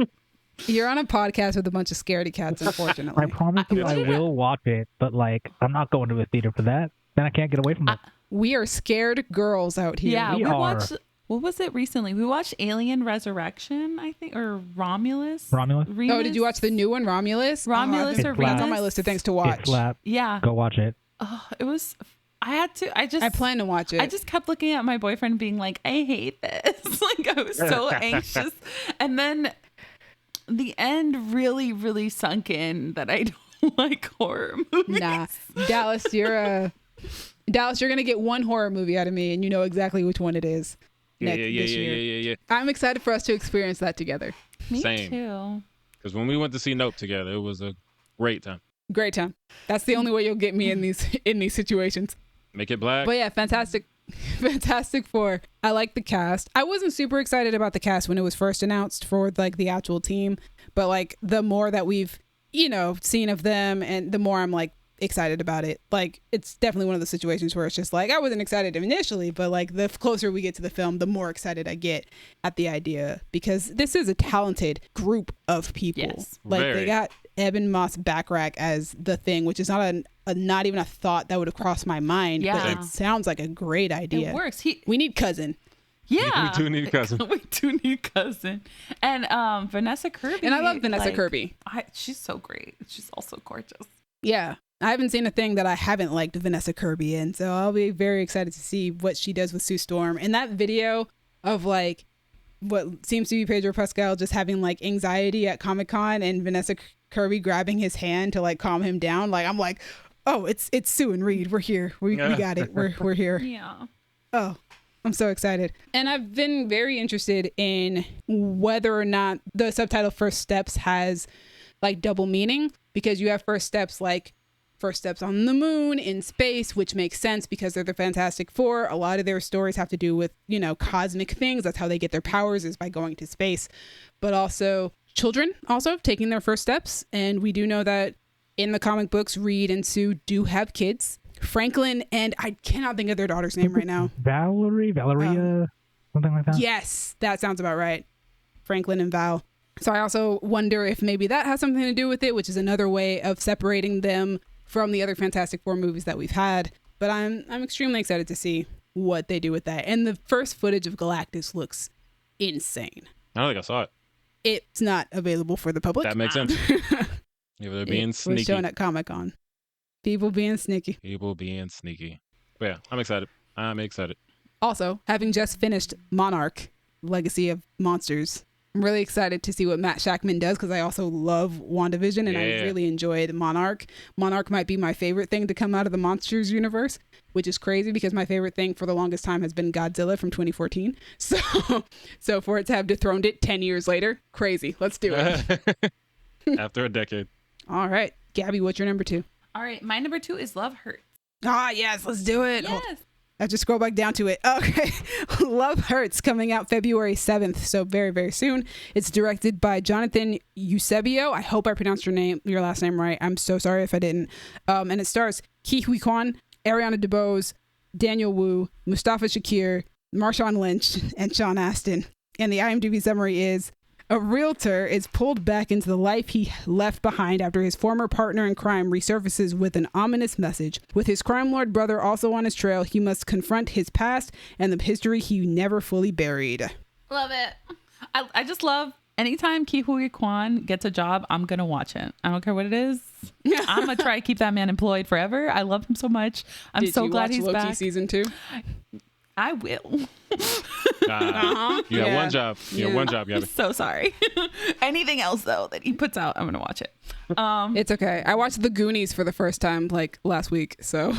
You're on a podcast with a bunch of scaredy cats, unfortunately. I promise you I will watch it, but like I'm not going to a theater for that. Then I can't get away from it. We are scared girls out here. Yeah, We we are. watched. What was it recently? We watched Alien Resurrection, I think, or Romulus. Romulus? Oh, did you watch the new one, Romulus? Romulus Oh, or that's Remus? on my list of things to It watch. slapped. Yeah. Go watch it. Oh, it was. I had to. I plan to watch it. I just kept looking at my boyfriend, being like, "I hate this." Like I was so anxious, and then the end really, really sunk in that I don't like horror movies. Nah, Dallas, you're gonna get one horror movie out of me, and you know exactly which one it is. Yeah. This year. I'm excited for us to experience that together. Me Same. too. Because when we went to see Nope together, it was a great time. Great time. That's the only way you'll get me in these situations. Make it black. But yeah, Fantastic Four. I like the cast. I wasn't super excited about the cast when it was first announced for like the actual team, but like the more that we've, seen of them, and the more I'm like excited about it. Like, it's definitely one of the situations where it's just like, I wasn't excited initially, but like the closer we get to the film, the more excited I get at the idea, because this is a talented group of people. Yes. Like Very. they got Eben Moss Backrack as the Thing, which is not even a thought that would have crossed my mind. Yeah. But it sounds like a great idea. It works. We need Cousin. Yeah. We do need a cousin. We do need Cousin. And Vanessa Kirby. And I love Vanessa Kirby. She's so great. She's also gorgeous. Yeah. I haven't seen a thing that I haven't liked Vanessa Kirby in, so I'll be very excited to see what she does with Sue Storm. And that video of like what seems to be Pedro Pascal just having like anxiety at Comic-Con and Vanessa Kirby grabbing his hand to like calm him down. Like, I'm like, oh, it's Sue and Reed. We're here. We got it. We're here. Yeah. Oh, I'm so excited. And I've been very interested in whether or not the subtitle First Steps has like double meaning, because you have first steps like first steps on the moon, in space, which makes sense because they're the Fantastic Four. A lot of their stories have to do with, cosmic things. That's how they get their powers, is by going to space. But also children also taking their first steps. And we do know that in the comic books, Reed and Sue do have kids. Franklin and I cannot think of their daughter's name right now. Valeria, something like that. Yes, that sounds about right. Franklin and Val. So I also wonder if maybe that has something to do with it, which is another way of separating them from the other Fantastic Four movies that we've had. But I'm extremely excited to see what they do with that. And the first footage of Galactus looks insane. I don't think I saw it. It's not available for the public. That makes sense. Yeah, they're being It sneaky. was shown at Comic-Con. People being sneaky. People being sneaky. But yeah, I'm excited. I'm excited. Also, having just finished Monarch, Legacy of Monsters, I'm really excited to see what Matt Shackman does, because I also love WandaVision and I really enjoyed Monarch. Monarch might be my favorite thing to come out of the Monsters universe, which is crazy because my favorite thing for the longest time has been Godzilla from 2014. So for it to have dethroned it 10 years later, crazy. Let's do it. After a decade. All right. Gabby, what's your number 2? All right. My number 2 is Love Hurts. Ah, yes. Let's do it. Yes. I just scroll back down to it. Okay. Love Hurts, coming out February 7th. So very, very soon. It's directed by Jonathan Eusebio. I hope I pronounced your last name right. I'm so sorry if I didn't. And it stars Ke Huy Quan, Ariana DeBose, Daniel Wu, Mustafa Shakir, Marshawn Lynch, and Sean Astin. And the IMDb summary is: a realtor is pulled back into the life he left behind after his former partner in crime resurfaces with an ominous message. With his crime lord brother also on his trail, he must confront his past and the history he never fully buried. Love it. I just love anytime Ke Huy Quan gets a job, I'm going to watch it. I don't care what it is. I'm going to try to keep that man employed forever. I love him so much. I'm so glad he's Loki back. season 2? I will. You have one job. You have one job, Gabby. I'm so sorry. Anything else though that he puts out, I'm gonna watch it. It's okay. I watched The Goonies for the first time like last week, so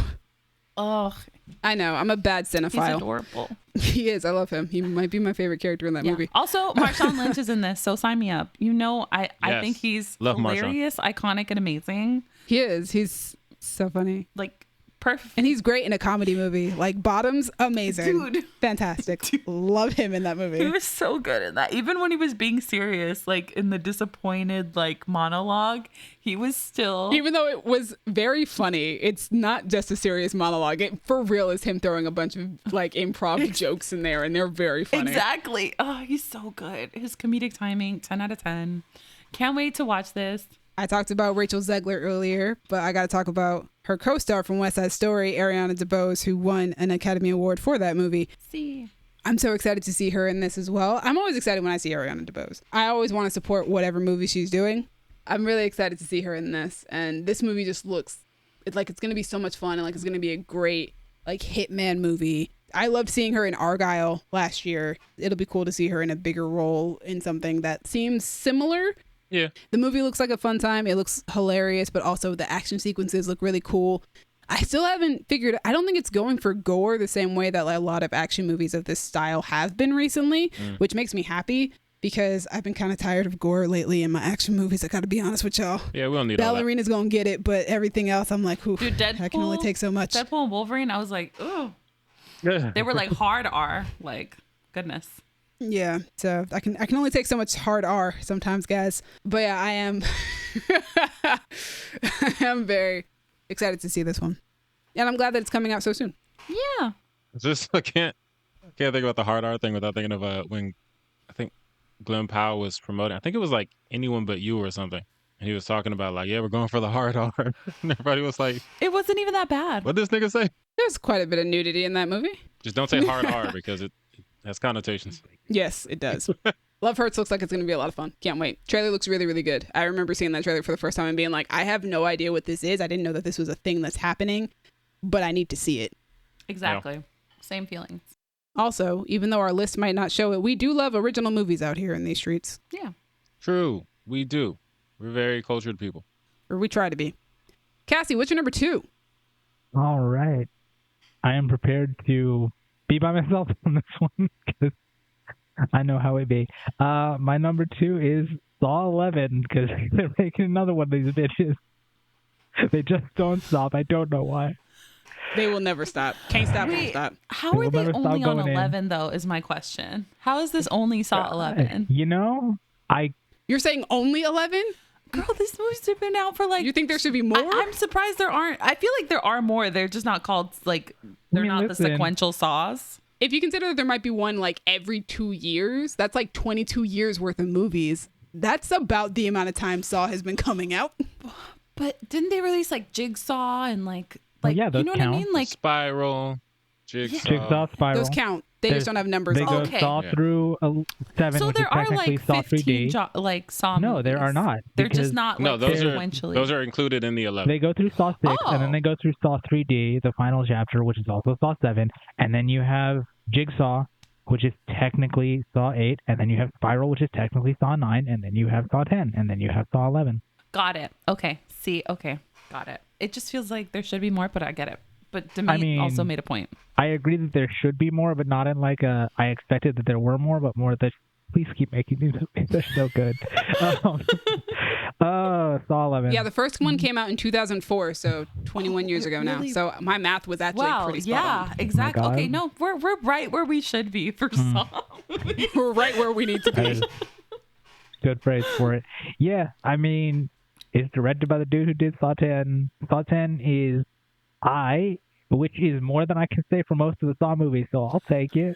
I know I'm a bad cinephile. He's adorable. He is. I love him. He might be my favorite character in that movie. Also, Marshawn Lynch is in this, so sign me up. I Yes. think he's Love hilarious, iconic, and amazing. He is. He's so funny. Like perfect. And he's great in a comedy movie. Like Bottoms, amazing. Dude. Fantastic. Love him in that movie. He was so good in that. Even when he was being serious, like in the disappointed like monologue, he was still. Even though it was very funny, it's not just a serious monologue. It for real is him throwing a bunch of like improv jokes in there, and they're very funny. Exactly. Oh, he's so good. His comedic timing, 10 out of 10. Can't wait to watch this. I talked about Rachel Zegler earlier, but I got to talk about her co-star from West Side Story, Ariana DeBose, who won an Academy Award for that movie. See. I'm so excited to see her in this as well. I'm always excited when I see Ariana DeBose. I always want to support whatever movie she's doing. I'm really excited to see her in this. And this movie just looks like it's going to be so much fun, and like it's going to be a great like hitman movie. I loved seeing her in Argyle last year. It'll be cool to see her in a bigger role in something that seems similar. Yeah. The movie looks like a fun time. It looks hilarious, but also the action sequences look really cool. I still haven't figured, I don't think it's going for gore the same way that like a lot of action movies of this style have been recently, which makes me happy. because I've been kind of tired of gore lately in my action movies. I got to be honest with y'all. Yeah, we don't need all that. Ballerina's going to get it, but everything else, I'm like, Dude, Deadpool, I can only take so much. Deadpool and Wolverine, I was like, oh. They were like hard R. Like, goodness. Yeah, so I can only take so much hard R sometimes, guys. But yeah, I am I am very excited to see this one. And I'm glad that it's coming out so soon. Yeah. Just I can't think about the hard R thing without thinking of when I think Glenn Powell was promoting. I think it was like Anyone But You or something. And he was talking about like, yeah, we're going for the hard R. And everybody was like, it wasn't even that bad. What'd this nigga say? There's quite a bit of nudity in that movie. Just don't say hard R because it has connotations. Yes, it does. Love Hurts looks like it's going to be a lot of fun. Can't wait. Trailer looks really, really good. I remember seeing that trailer for the first time and being like, I have no idea what this is. I didn't know that this was a thing that's happening, but I need to see it. Exactly. Yeah. Same feelings. Also, even though our list might not show it, we do love original movies out here in these streets. Yeah. True. We do. We're very cultured people. Or we try to be. Cassie, what's your number 2? All right. I am prepared to be by myself on this one because I know how it be. My number 2 is Saw 11 because they're making another one of these bitches. They just don't stop. I don't know why. They will never stop. Can't stop, won't stop. How are they only on 11 though is my question. How is this only Saw 11? You know, You're saying only 11? Girl, these movies have been out for like... You think there should be more? I'm surprised there aren't. I feel like there are more. They're just not called like... They're not the sequential Saws. If you consider that there might be one like every 2 years, that's like 22 years worth of movies. That's about the amount of time Saw has been coming out. But didn't they release like Jigsaw and like yeah, those you know count. what I mean? Like Spiral, Jigsaw, Spiral. Those count. They just don't have numbers They on go them. Saw through 7, so which there is are technically like Saw 15 3D. like Saw No, movies. there are not. They're just not like sequentially. Those are included in the 11. They go through Saw 6, and then they go through Saw 3D, the final chapter, which is also Saw 7, and then you have Jigsaw, which is technically Saw 8, and then you have Spiral, which is technically Saw 9, and then you have Saw 10, and then you have Saw 11. Got it. Okay. See, okay. Got it. It just feels like there should be more, but I get it. But Demi also made a point. I agree that there should be more, but not in like I expected that there were more, but more that please keep making these movies. They're so good. Saw 11. Yeah, the first one came out in 2004, so 21 years ago now. So my math was actually pretty spot on. Exactly. Oh Okay, no, we're right where we should be for Saw. We're right where we need to be. Good phrase for it. Yeah, I mean, it's directed by the dude who did Saw 10. Saw 10 is which is more than I can say for most of the Saw movies, so I'll take it.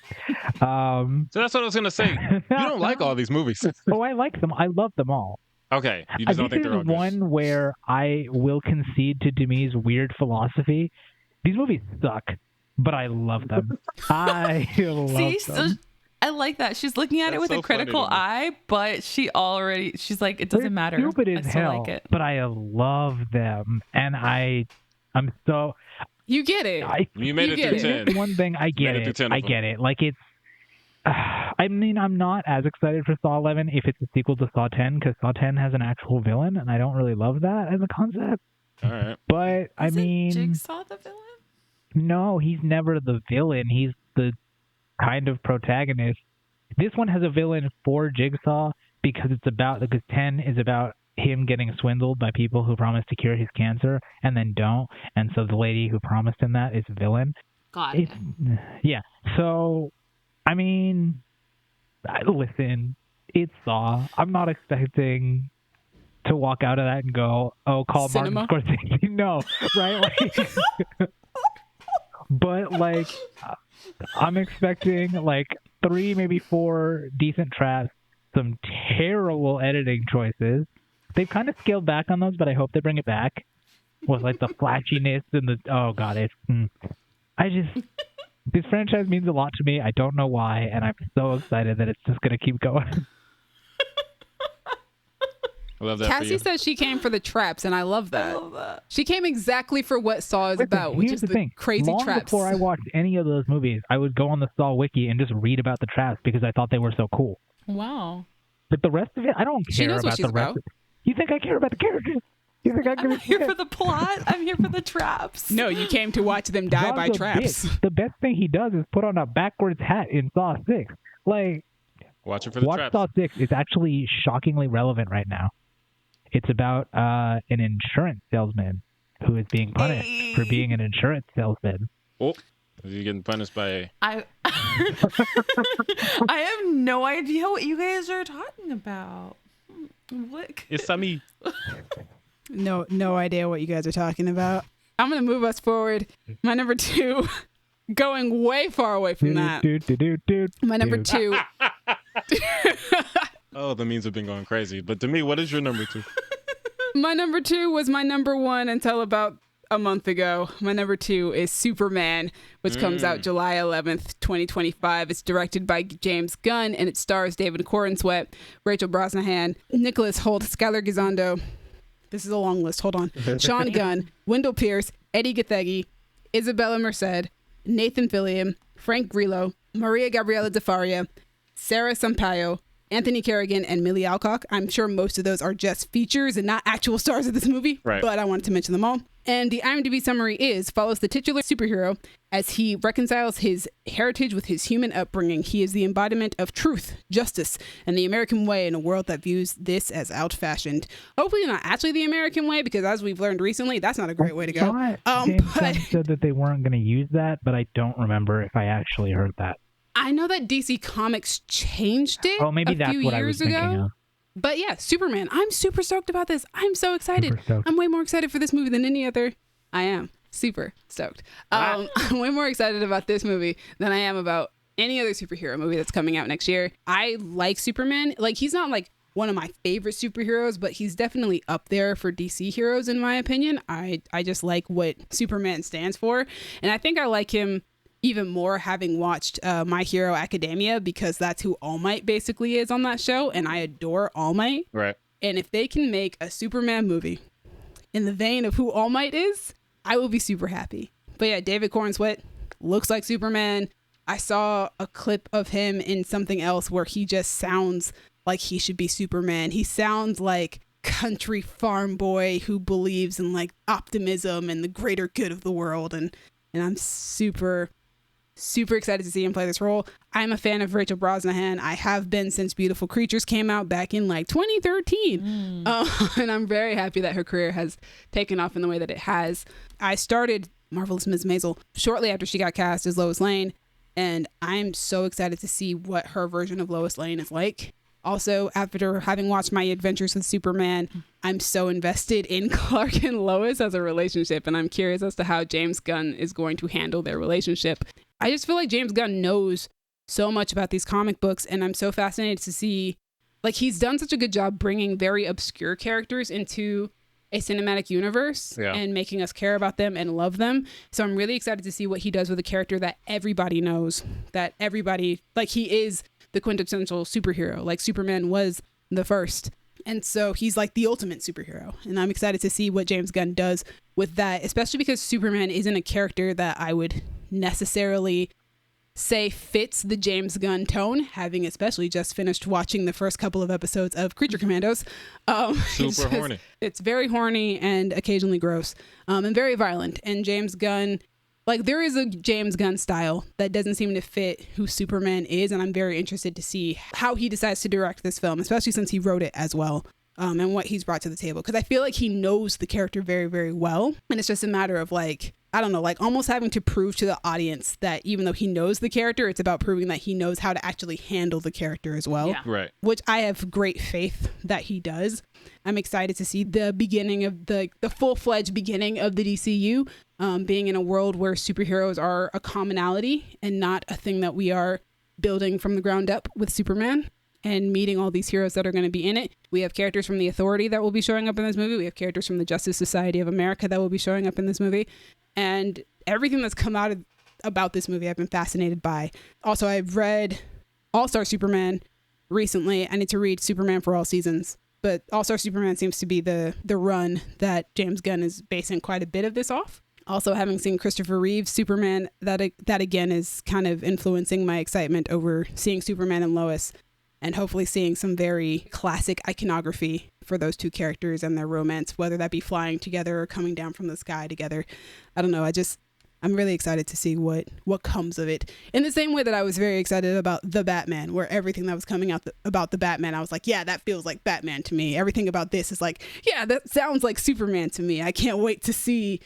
So that's what I was going to say. You don't like all these movies. Oh, I like them. I love them all. Okay. You just don't think they're all good. good. One where I will concede to Demi's weird philosophy. These movies suck, but I love them. I love them. So I like that. She's looking at it with a critical eye, but she's like, it doesn't matter. Stupid as I still hell, like it. but I love them, and I'm so... You get it. You made it through 10. One thing, I get it. I get it. Like, it's... I mean, I'm not as excited for Saw 11 if it's a sequel to Saw 10, because Saw 10 has an actual villain, and I don't really love that as a concept. All right. But, I mean... Jigsaw the villain? No, he's never the villain. He's the kind of protagonist. This one has a villain for Jigsaw because 10 is about him getting swindled by people who promise to cure his cancer and then don't. And so the lady who promised him that is a villain. Got it. Yeah. So, I mean, listen, it's Saw. I'm not expecting to walk out of that and go, oh, call Cinema? Martin Scorsese. No, right? Like, but, like, I'm expecting, like, 3, maybe 4 decent traps, some terrible editing choices. They've kind of scaled back on those, but I hope they bring it back with, like, the flashiness and the... Oh, God, this franchise means a lot to me. I don't know why, and I'm so excited that it's just going to keep going. I love that. Cassie says she came for the traps, and I love that. I love that. She came exactly for what Saw is about, which is the thing. crazy Long traps. Before I watched any of those movies, I would go on the Saw wiki and just read about the traps because I thought they were so cool. Wow. But the rest of it, I don't She care knows what about she's the rest. about. You think I care about the characters? You think I'm not here for the plot. I'm here for the traps. No, you came to watch them die by God's a traps. bitch. The best thing he does is put on a backwards hat in Saw 6. Like, Watch it for the Watch traps. Saw 6. It's actually shockingly relevant right now. It's about an insurance salesman who is being punished for being an insurance salesman. Oh, is he getting punished by... I have no idea what you guys are talking about. What? It's Sami. No idea what you guys are talking about. I'm going to move us forward. My number 2, going way far away from that. My number 2. Oh, the memes have been going crazy. But to me, what is your number 2? My number 2 was my number 1 until about a month ago. My number 2 is Superman, which comes out July 11th, 2025. It's directed by James Gunn, and it stars David Corenswet, Rachel Brosnahan, Nicholas Hoult, Skylar Gisondo. This is a long list. Hold on. Sean Gunn, Wendell Pierce, Eddie Gathegi, Isabella Merced, Nathan Fillion, Frank Grillo, Maria Gabriela De Faria, Sarah Sampaio, Anthony Kerrigan, and Millie Alcock. I'm sure most of those are just features and not actual stars of this movie, but I wanted to mention them all. And the IMDb summary follows the titular superhero as he reconciles his heritage with his human upbringing. He is the embodiment of truth, justice, and the American way in a world that views this as out-fashioned. Hopefully not actually the American way, because as we've learned recently, that's not a great way to go. James Gunn said that they weren't going to use that, but I don't remember if I actually heard that. I know that DC Comics changed it maybe that's what I was thinking of. But yeah, Superman. I'm super stoked about this. I'm so excited. I'm way more excited for this movie than any other. I am super stoked. I'm way more excited about this movie than I am about any other superhero movie that's coming out next year. I like Superman. Like, he's not like one of my favorite superheroes, but he's definitely up there for DC heroes in my opinion. I just like what Superman stands for. And I think I like him even more having watched My Hero Academia, because that's who All Might basically is on that show, and I adore All Might. Right. And if they can make a Superman movie in the vein of who All Might is, I will be super happy. But yeah, David Corenswet looks like Superman. I saw a clip of him in something else where he just sounds like he should be Superman. He sounds like country farm boy who believes in like optimism and the greater good of the world, and I'm super excited to see him play this role. I'm a fan of Rachel Brosnahan. I have been since Beautiful Creatures came out back in like 2013. And I'm very happy that her career has taken off in the way that it has. I started Marvelous Ms. Maisel shortly after she got cast as Lois Lane, and I'm so excited to see what her version of Lois Lane is like. Also, after having watched My Adventures with Superman, I'm so invested in Clark and Lois as a relationship, and I'm curious as to how James Gunn is going to handle their relationship. I just feel like James Gunn knows so much about these comic books, and I'm so fascinated to see, like, he's done such a good job bringing very obscure characters into a cinematic universe and making us care about them and love them. So I'm really excited to see what he does with a character that everybody knows, that everybody, like, he is the quintessential superhero, like Superman was the first. And so he's like the ultimate superhero. And I'm excited to see what James Gunn does with that, especially because Superman isn't a character that I would necessarily say fits the James Gunn tone, having especially just finished watching the first couple of episodes of Creature Commandos. Horny. It's very horny and occasionally gross, and very violent. And James Gunn, like, there is a James Gunn style that doesn't seem to fit who Superman is, and I'm very interested to see how he decides to direct this film, especially since he wrote it as well, and what he's brought to the table. Because I feel like he knows the character very, very well, and it's just a matter of, like, I don't know, like almost having to prove to the audience that even though he knows the character, it's about proving that he knows how to actually handle the character as well. Yeah. Right. Which I have great faith that he does. I'm excited to see the beginning of the full-fledged beginning of the DCU, being in a world where superheroes are a commonality and not a thing that we are building from the ground up with Superman, and meeting all these heroes that are going to be in it. We have characters from the Authority that will be showing up in this movie. We have characters from the Justice Society of America that will be showing up in this movie. And everything that's come out about this movie, I've been fascinated by. Also, I've read All-Star Superman recently. I need to read Superman for All Seasons. But All-Star Superman seems to be the run that James Gunn is basing quite a bit of this off. Also, having seen Christopher Reeve's Superman, that again is kind of influencing my excitement over seeing Superman and Lois, and hopefully seeing some very classic iconography for those two characters and their romance, whether that be flying together or coming down from the sky together. I don't know. I'm really excited to see what comes of it. In the same way that I was very excited about The Batman, where everything that was coming out about The Batman, I was like, yeah, that feels like Batman to me. Everything about this is like, yeah, that sounds like Superman to me. I can't wait to see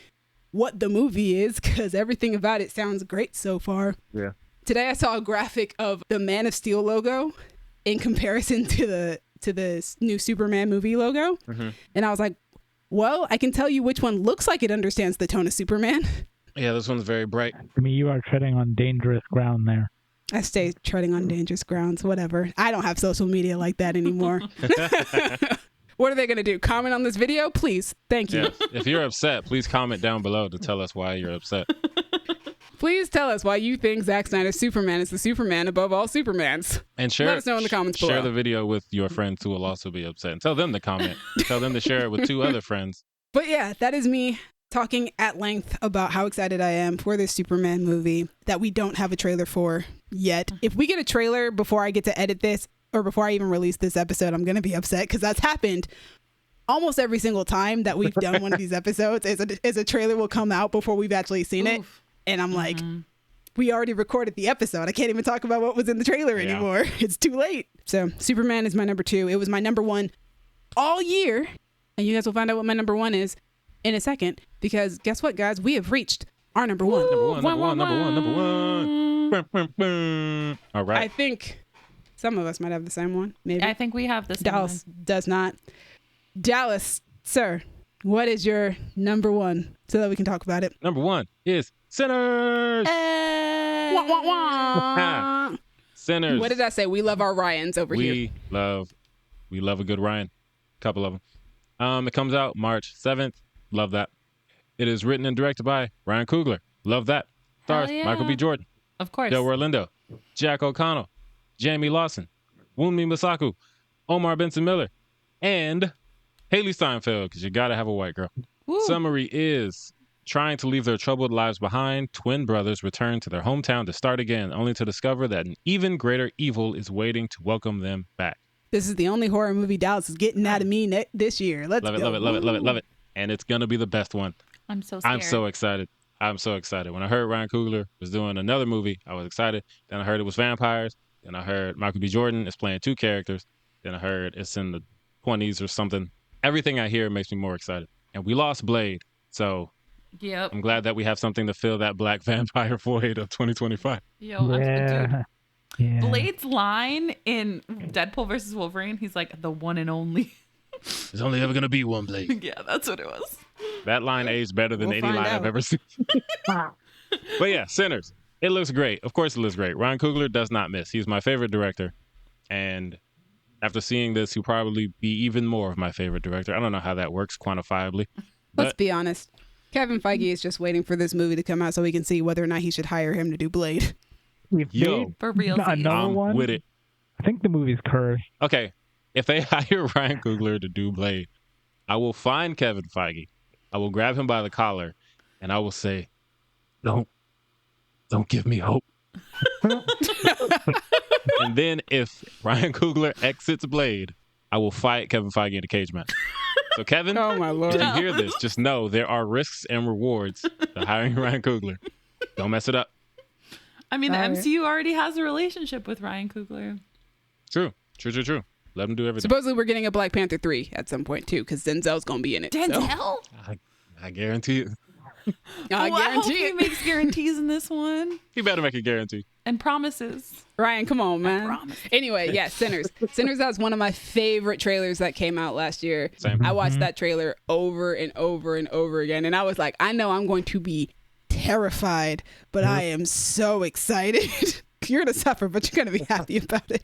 what the movie is because everything about it sounds great so far. Yeah. Today I saw a graphic of the Man of Steel logo in comparison to the new Superman movie logo. Mm-hmm. And I was like, well, I can tell you which one looks like it understands the tone of Superman. Yeah, this one's very bright. I mean, you are treading on dangerous ground there. I stay treading on dangerous grounds, whatever. I don't have social media like that anymore. What are they going to do? Comment on this video? Please. Thank you. Yeah. If you're upset, please comment down below to tell us why you're upset. Please tell us why you think Zack Snyder's Superman is the Superman above all Supermans. And let us know in the comments below. Share the video with your friends who will also be upset. And tell them to comment. Tell them to share it with 2 other friends. But yeah, that is me talking at length about how excited I am for this Superman movie that we don't have a trailer for yet. If we get a trailer before I get to edit this, or before I even release this episode, I'm going to be upset because that's happened almost every single time that we've done one of these episodes is a trailer will come out before we've actually seen it. And I'm like, we already recorded the episode. I can't even talk about what was in the trailer anymore. It's too late. So Superman is my number 2. It was my number 1 all year. And you guys will find out what my number 1 is in a second. Because guess what, guys? We have reached our number 1. Number 1. All right. I think some of us might have the same one. Maybe. I think we have the same Dallas one. does not. Dallas, sir, what is your number 1 so that we can talk about it? Number 1 is Sinners. Wah, wah, wah. Sinners. What did I say? We love our Ryans over here. We love a good Ryan. Couple of them. It comes out March 7th. Love that. It is written and directed by Ryan Coogler. Love that. Stars Michael B. Jordan. Of course. Delroy Lindo. Jack O'Connell. Jamie Lawson. Wunmi Masaku. Omar Benson Miller. And Haley Steinfeld, because you got to have a white girl. Woo. Summary is, trying to leave their troubled lives behind, twin brothers return to their hometown to start again, only to discover that an even greater evil is waiting to welcome them back. This is the only horror movie Dallas is getting out of me this year. Let's love it, go. love it. And it's going to be the best one. I'm so scared. I'm so excited. When I heard Ryan Coogler was doing another movie, I was excited. Then I heard it was vampires. Then I heard Michael B. Jordan is playing 2 characters. Then I heard it's in the 20s or something. Everything I hear makes me more excited. And we lost Blade. So yep. I'm glad that we have something to fill that black vampire void of 2025. Dude. Yeah. Blade's line in Deadpool versus Wolverine, he's like, the one and only. There's only ever going to be one Blade. Yeah, that's what it was. That line aged better than any line I've ever seen. But yeah, Sinners. It looks great. Of course it looks great. Ryan Coogler does not miss. He's my favorite director. And after seeing this, he'll probably be even more of my favorite director. I don't know how that works quantifiably. Let's be honest. Kevin Feige is just waiting for this movie to come out so we can see whether or not he should hire him to do Blade. Yo, for real. Another one? With it. I think the movie's cursed. Okay, if they hire Ryan Coogler to do Blade, I will find Kevin Feige. I will grab him by the collar, and I will say, "Don't give me hope." And then if Ryan Coogler exits Blade, I will fight Kevin Feige in a cage match. So Kevin, oh my Lord. If you hear this, just know there are risks and rewards to hiring Ryan Coogler. Don't mess it up. I mean, the MCU already has a relationship with Ryan Coogler. True. Let him do everything. Supposedly we're getting a Black Panther 3 at some point too, because Denzel's gonna be in it. Denzel? So. I guarantee it. I guarantee he makes guarantees in this one. He better make a guarantee. And promises. Ryan, come on, man. Anyway, yeah, Sinners. Sinners was one of my favorite trailers that came out last year. Same. I watched that trailer over and over and over again, and I was like, I know I'm going to be terrified, but I am so excited. You're gonna suffer, but you're gonna be happy about it.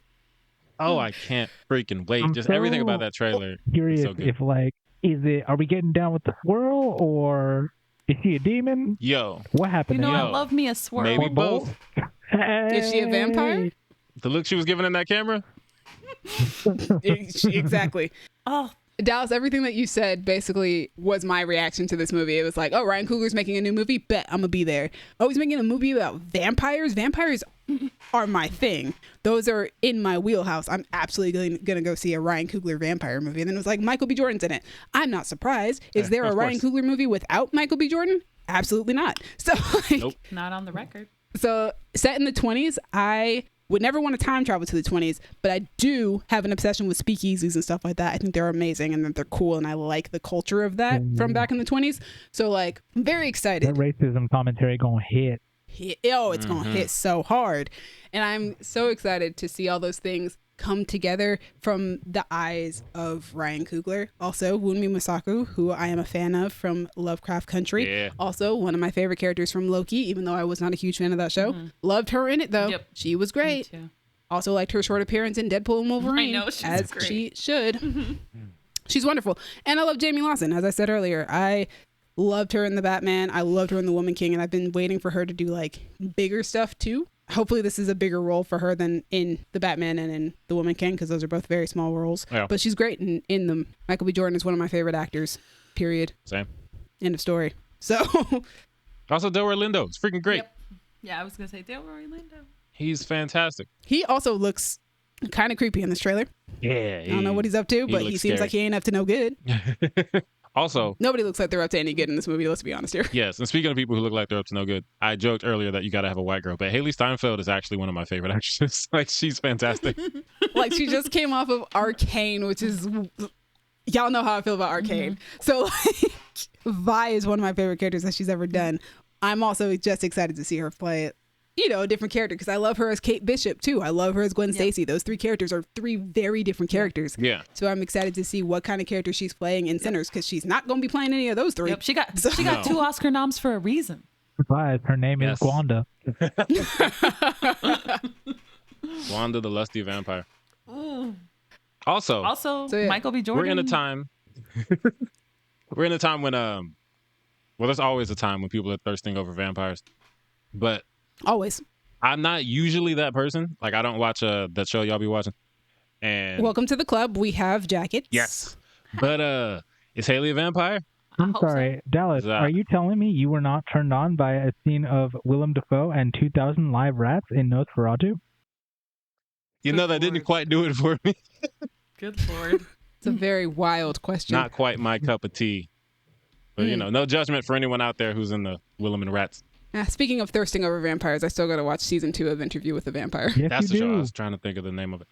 Oh, I can't freaking wait. I'm Just so everything about that trailer. Curious so good. if are we getting down with the swirl or is she a demon? Yo. What happened? I love me a swirl. Maybe both. Is she a vampire? The look she was giving in that camera? Exactly. Oh, Dallas, everything that you said basically was my reaction to this movie. It was like, oh, Ryan Coogler's making a new movie? Bet I'm gonna be there. Oh, he's making a movie about vampires? Vampires are my thing. Those are in my wheelhouse. I'm absolutely gonna go see a Ryan Coogler vampire movie. And then it was like, Michael B. Jordan's in it. I'm not surprised. Is there a Ryan Coogler movie without Michael B. Jordan? Absolutely not. So like, Nope. Not on the record. So set in the 20s, I would never want to time travel to the 20s, but I do have an obsession with speakeasies and stuff like that. I think they're amazing and that they're cool, and I like the culture of that from back in the 20s. So like, I'm very excited. That racism commentary gonna hit. It's gonna hit so hard, and I'm so excited to see all those things come together from the eyes of Ryan Coogler. Also, Wunmi Mosaku, who I am a fan of from Lovecraft Country. Yeah. Also, one of my favorite characters from Loki, even though I was not a huge fan of that show. Loved her in it, though. Yep. She was great. Me too. Also liked her short appearance in Deadpool and Wolverine. I know, she's as great. she should. She's wonderful. And I love Jamie Lawson. As I said earlier, I loved her in the Batman. I loved her in the Woman King, and I've been waiting for her to do like bigger stuff too. Hopefully this is a bigger role for her than in the Batman and in the Woman King, because those are both very small roles. Yeah. But she's great in them. Michael B. Jordan is one of my favorite actors, period. Same. End of story. So Also, Delroy Lindo. It's freaking great. Yep. Yeah, I was going to say Delroy Lindo. He's fantastic. he also looks kind of creepy in this trailer. Yeah. I don't know what he's up to, but he looks seems scary. like he ain't up to no good. Also, Nobody looks like they're up to any good in this movie, let's be honest here. yes, and speaking of people who look like they're up to no good, I joked earlier that you got to have a white girl, but Haley Steinfeld is actually one of my favorite actresses. Like, she's fantastic. Like, she just came off of Arcane, which is, y'all know how I feel about Arcane. So like, Vi is one of my favorite characters that she's ever done. I'm also just excited to see her play a different character, because I love her as Kate Bishop too. I love her as Gwen Stacy. Those three characters are three very different characters. Yeah. So I'm excited to see what kind of character she's playing in Sinners, because she's not going to be playing any of those three. Yep, she got No. 2 Oscar noms for a reason. Surprise, her name Yes. is Gwanda. Wanda the Lusty Vampire. Also, Also, So, yeah. Michael B. Jordan. we're in a time. We're in a time when well, there's always a time when people are thirsting over vampires, but Always. I'm not usually that person. Like, I don't watch that show y'all be watching. And Welcome to the club. We have jackets. yes, but is Haley a vampire? I'm hope so. sorry, Dallas. Zach. Are you telling me you were not turned on by a scene of Willem Dafoe and 2,000 live rats in Nosferatu? You know, that didn't Lord. quite do it for me. Good Lord. It's a very wild question. Not quite my cup of tea. But, no judgment for anyone out there who's in the Willem and Rats. Speaking of thirsting over vampires, I still got to watch season 2 of Interview with the Vampire. Yes, That's the you show. I do. was trying to think of the name of it.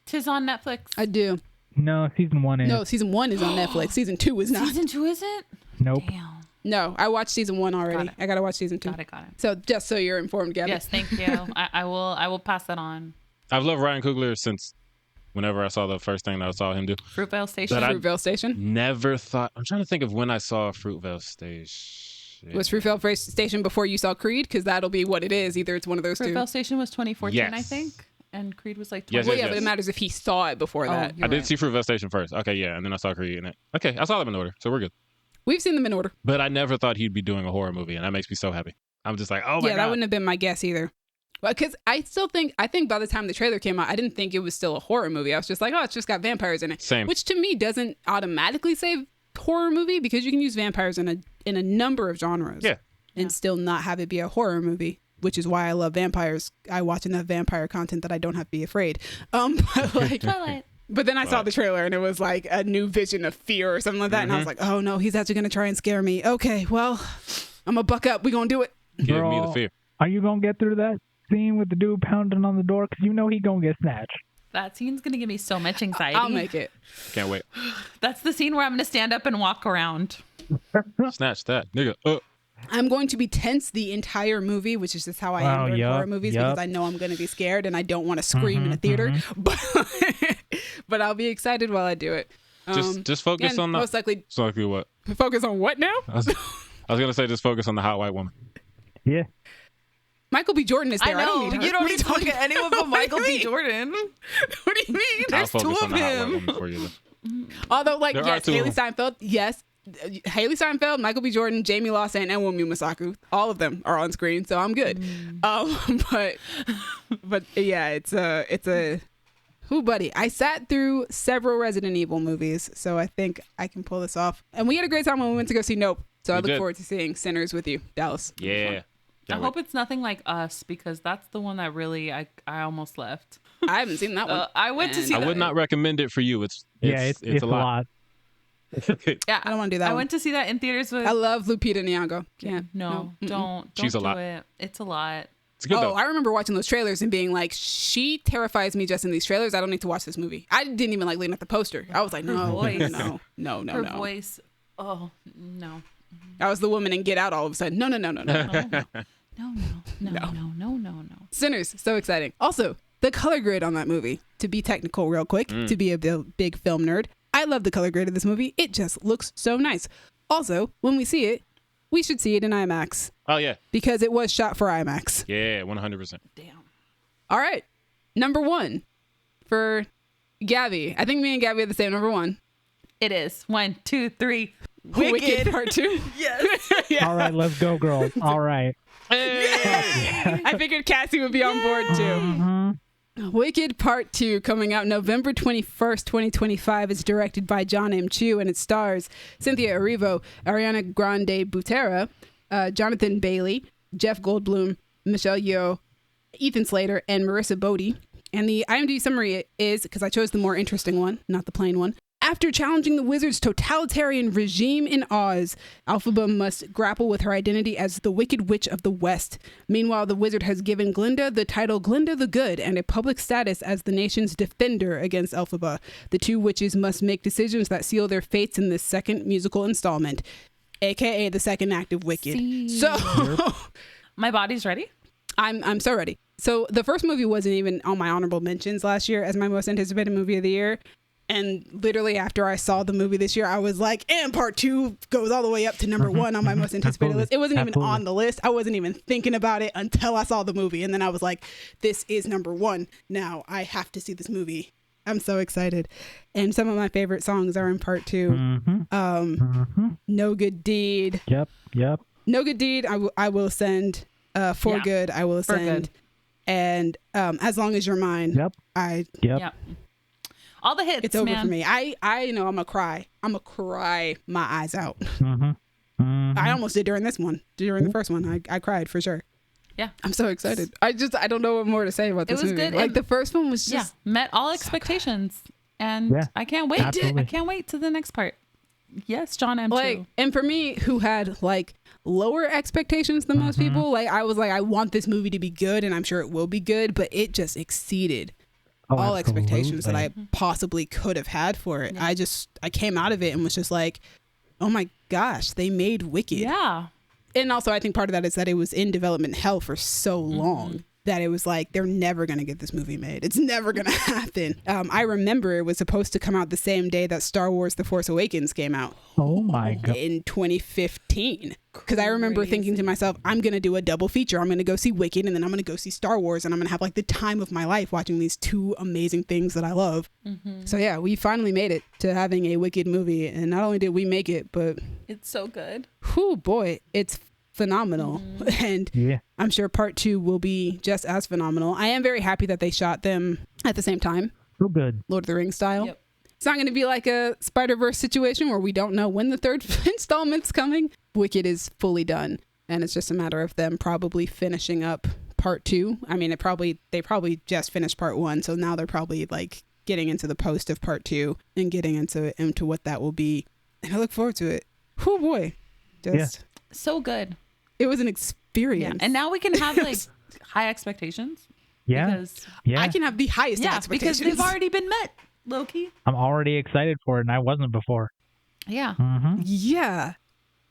Tis on Netflix. I do. No, season 1 is. No, season 1 is on Netflix. Season 2 is not. Season 2 isn't? Nope. Damn. No, I watched season 1 already. Got it. I got to watch season 2. Got it. So just so you're informed, Gabby. Yes, thank you. I will pass that on. I've loved Ryan Coogler since whenever I saw the first thing that I saw him do. Fruitvale Station. But I- Fruitvale Station. Never thought. I'm trying to think of when I saw Fruitvale Station. Was Fruitvale Station before you saw Creed? Because that'll be what it is. Either it's one of those two. Fruitvale Station was 2014, I Yes. think. And Creed was like Yes, 20. Well, yes, yeah, but it yes. matters if he saw it before that. you're I did right. see Fruitvale Station first. Okay, yeah, and then I saw Creed in it. Okay, I saw them in order, so we're good. We've seen them in order. But I never thought he'd be doing a horror movie, and that makes me so happy. I'm just like, oh my Yeah, god. that wouldn't have been my guess either. Well, because I think by the time the trailer came out, I didn't think it was still a horror movie. I was just like, oh, it's just got vampires in it. Same. Which to me doesn't automatically say horror movie, because you can use vampires in a number of genres. Yeah. And still not have it be a horror movie, which is why I love vampires. I watch enough vampire content that I don't have to be afraid. But like, Twilight. but then I saw Right. the trailer and it was like a new vision of fear or something like that, and I was like, oh no, he's actually gonna try and scare me. Okay, well, I'm gonna buck up. We gonna do it. Give me the Girl, fear. Are you going to get through that scene with the dude pounding on the door? Because you know he going to get snatched. That scene's going to give me so much anxiety. I'll make it. Can't wait. That's the scene where I'm going to stand up and walk around. Snatch that, nigga. I'm going to be tense the entire movie, which is just how I Wow, am during yup, horror movies, yup. because I know I'm going to be scared and I don't want to scream in a theater. But I'll be excited while I do it. Just focus and on the. most likely So like what? focus on what now? I was gonna say just focus on the hot white woman. Yeah. Michael B. Jordan is there. I don't need her. you don't What are need to talking look at anyone about? but Michael What do B. you mean? Jordan. What do you mean? I'll There's two focus on of the hot white him. woman for you. Then. Although, like, There are yes, two of Haley them. Steinfeld, yes. Haley Steinfeld, Michael B. Jordan, Jamie Lawson, and Wunmi Mosaku. All of them are on screen, so I'm good. But yeah, it's a who buddy. I sat through several Resident Evil movies, so I think I can pull this off. And we had a great time when we went to go see Nope. So I We look did. forward to seeing Sinners with you, Dallas. Yeah. I hope it's nothing like Us, because that's the one that really I almost left. I haven't seen that one. I went to And see I that. would not recommend it for you. It's Yeah, it's a lot. Yeah, I don't want to do that. I one. went to see that in theaters with. I love Lupita Nyong'o. Can't. No, don't She's a do lot. it. It's a lot. It's good though. I remember watching those trailers and being like, she terrifies me just in these trailers. I don't need to watch this movie. I didn't even like looking at the poster. I was like, no, no. Her voice. Oh no. I was the woman in Get Out all of a sudden. No. No. Sinners, so exciting. Also, the color grade on that movie, to be technical real quick, to be a big film nerd, I love the color grade of this movie. It just looks so nice. Also, when we see it, we should see it in IMAX. Oh, yeah. Because it was shot for IMAX. Yeah, 100%. Damn. All right. Number 1 for Gabby. I think me and Gabby are the same number 1. It is 1, 2, 3. Wicked Part 2. Yes. Yeah. All right, let's go, girls. All right. Hey! I figured Cassie would be on board too. Mhm. Wicked Part 2 coming out November 21st, 2025 is directed by John M. Chu and it stars Cynthia Erivo, Ariana Grande Butera, Jonathan Bailey, Jeff Goldblum, Michelle Yeoh, Ethan Slater, and Marissa Bodie. And the IMDb summary is, because I chose the more interesting one, not the plain one. After challenging the wizard's totalitarian regime in Oz, Elphaba must grapple with her identity as the Wicked Witch of the West. Meanwhile, the wizard has given Glinda the title Glinda the Good and a public status as the nation's defender against Elphaba. The two witches must make decisions that seal their fates in this second musical installment, aka the second act of Wicked. So, My body's ready. I'm so ready. So the first movie wasn't even on my honorable mentions last year as my most anticipated movie of the year. And literally after I saw the movie this year, I was like, and Part 2 goes all the way up to number 1 on my most anticipated list. It wasn't even on the list. I wasn't even thinking about it until I saw the movie. And then I was like, this is number 1. Now I have to see this movie. I'm so excited. And some of my favorite songs are in Part 2. No Good Deed. Yep. No Good Deed, I will send. For Good, I will send. And As Long As You're Mine. Yep. Yep. All the hits, it's over man. for me. I know I'm gonna cry. I'm gonna cry my eyes out. I almost did during this one. During the first one, I cried for sure. Yeah. I'm so excited. I don't know what more to say about this movie. Good. Like the first one was just met all expectations. And I can't wait. Absolutely. I can't wait to the next part. Yes, John M. Like, and for me, who had like lower expectations than most people, like I was like, I want this movie to be good, and I'm sure it will be good, but it just exceeded all expectations that I possibly could have had for it. Yeah. I came out of it and was just like, oh my gosh, they made Wicked. Yeah. And also I think part of that is that it was in development hell for so long that it was like, they're never going to get this movie made. It's never going to happen. I remember it was supposed to come out the same day that Star Wars The Force Awakens came out. Oh my God. In 2015. Because I remember thinking to myself, I'm going to do a double feature. I'm going to go see Wicked and then I'm going to go see Star Wars and I'm going to have like the time of my life watching these two amazing things that I love. So yeah, we finally made it to having a Wicked movie. And not only did we make it, but it's so good. Whew, boy, it's phenomenal. And I'm sure Part 2 will be just as phenomenal. I am very happy that they shot them at the same time. So good. Lord of the Rings style. Yep. It's not going to be like a Spider-Verse situation where we don't know when the third installment's coming. Wicked is fully done. And it's just a matter of them probably finishing up Part 2. I mean, they probably just finished Part 1. So now they're probably like getting into the post of Part 2 and getting into what that will be. And I look forward to it. Oh boy. So good. It was an experience. Yeah. And now we can have like high expectations. Yeah. I can have the highest expectations. Because they've already been met, Loki. I'm already excited for it and I wasn't before. Yeah. Yeah.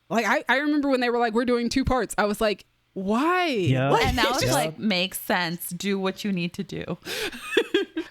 Like I remember when they were like, we're doing 2 parts. I was like, why? Yeah. Like, and now it's like, makes sense. Do what you need to do.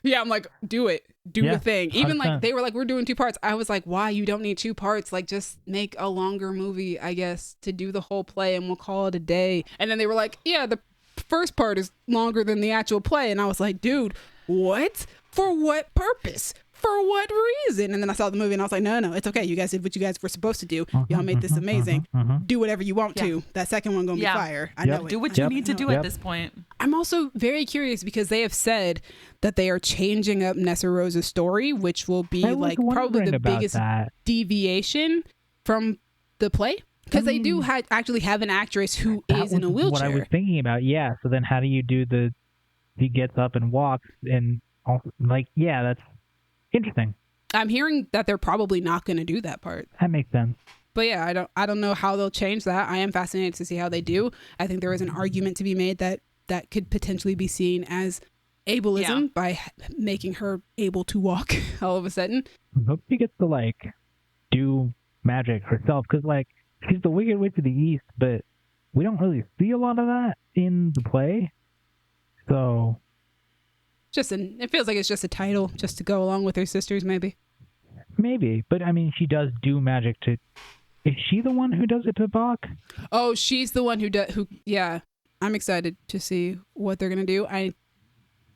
Yeah, I'm like, do it. Do the thing. Even 100%. like they were like, we're doing 2 parts. I was like, why? You don't need 2 parts. Like just make a longer movie, I guess, to do the whole play and we'll call it a day. And then they were like, yeah, the first part is longer than the actual play. And I was like, dude, what? For what purpose? For what reason? And then I saw the movie and I was like, no, it's okay. You guys did what you guys were supposed to do. Y'all made this amazing. Do whatever you want to. That second one gonna be fire. I know it. Do what you need to do at this point. I'm also very curious because they have said that they are changing up Nessa Rose's story, which will be like probably the biggest deviation from the play. Because they do actually have an actress who is in a wheelchair. What I was thinking about, So then how do you do he gets up and walks and also, like, that's interesting. I'm hearing that they're probably not going to do that part. That makes sense. But yeah, I don't know how they'll change that. I am fascinated to see how they do. I think there is an argument to be made that could potentially be seen as ableism by making her able to walk all of a sudden. I hope she gets to like do magic herself, because like she's the Wicked Witch of the East, but we don't really see a lot of that in the play. So it feels like it's just a title just to go along with her sisters, maybe. But I mean, she does do magic to. Is she the one who does it to Bach? Oh, she's the one yeah. I'm excited to see what they're gonna do. I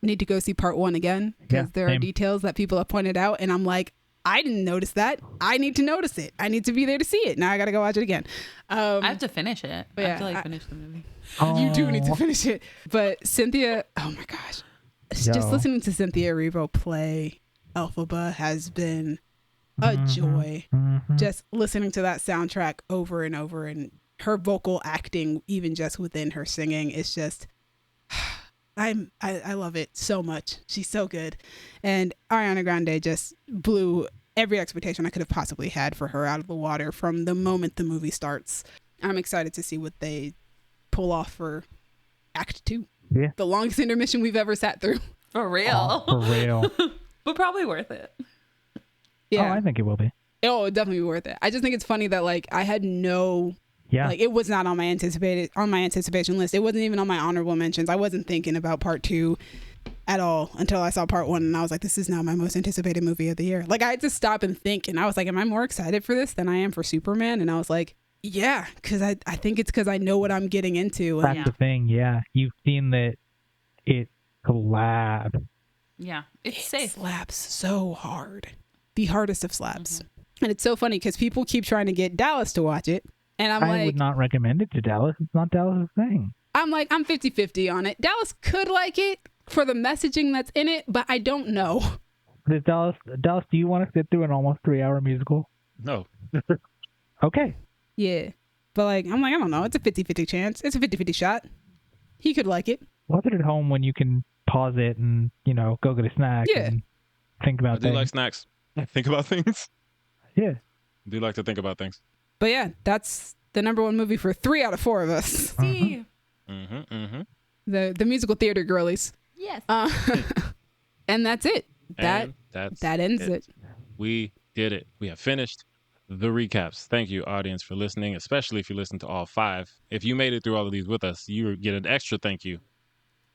need to go see part 1 again because there are details that people have pointed out, and I'm like, I didn't notice that. I need to notice it. I need to be there to see it. Now I gotta go watch it again. I have to finish it. I have to like finish the movie. You do need to finish it. But Cynthia, oh my gosh, just listening to Cynthia Erivo play Elphaba has been a joy. Just listening to that soundtrack over and over, and her vocal acting, even just within her singing, it's just I love it so much. She's so good. And Ariana Grande just blew every expectation I could have possibly had for her out of the water from the moment the movie starts. I'm excited to see what they pull off for Act 2. Yeah. The longest intermission we've ever sat through. For real. For real. But probably worth it. Yeah. Oh, I think it will be. Oh, it'll definitely be worth it. I just think it's funny that like I had like it was not on my anticipation list. It wasn't even on my honorable mentions. I wasn't thinking about part 2 at all until I saw part 1, and I was like, this is now my most anticipated movie of the year. Like I had to stop and think, and I was like, am I more excited for this than I am for Superman? And I was like, yeah, because I think it's because I know what I'm getting into. That's the thing. Yeah, you've seen that it collabs. Yeah, it slaps so hard. The hardest of slaps. And it's so funny because people keep trying to get Dallas to watch it. And I would not recommend it to Dallas. It's not Dallas' thing. I'm like, I'm 50-50 on it. Dallas could like it for the messaging that's in it, but I don't know. Dallas, do you want to sit through an almost 3-hour musical? No. Okay. Yeah. But like, I'm like, I don't know. It's a 50-50 chance. It's a 50-50 shot. He could like it. Watch it at home when you can pause it and, go get a snack and think about things. I do like snacks. Think about things. Yeah. I do like to think about things. But yeah, that's the number 1 movie for 3 out of 4 of us. See. The musical theater girlies. Yes. And that's it. That ends it. We did it. We have finished the recaps. Thank you, audience, for listening, especially if you listened to all 5. If you made it through all of these with us, you get an extra thank you.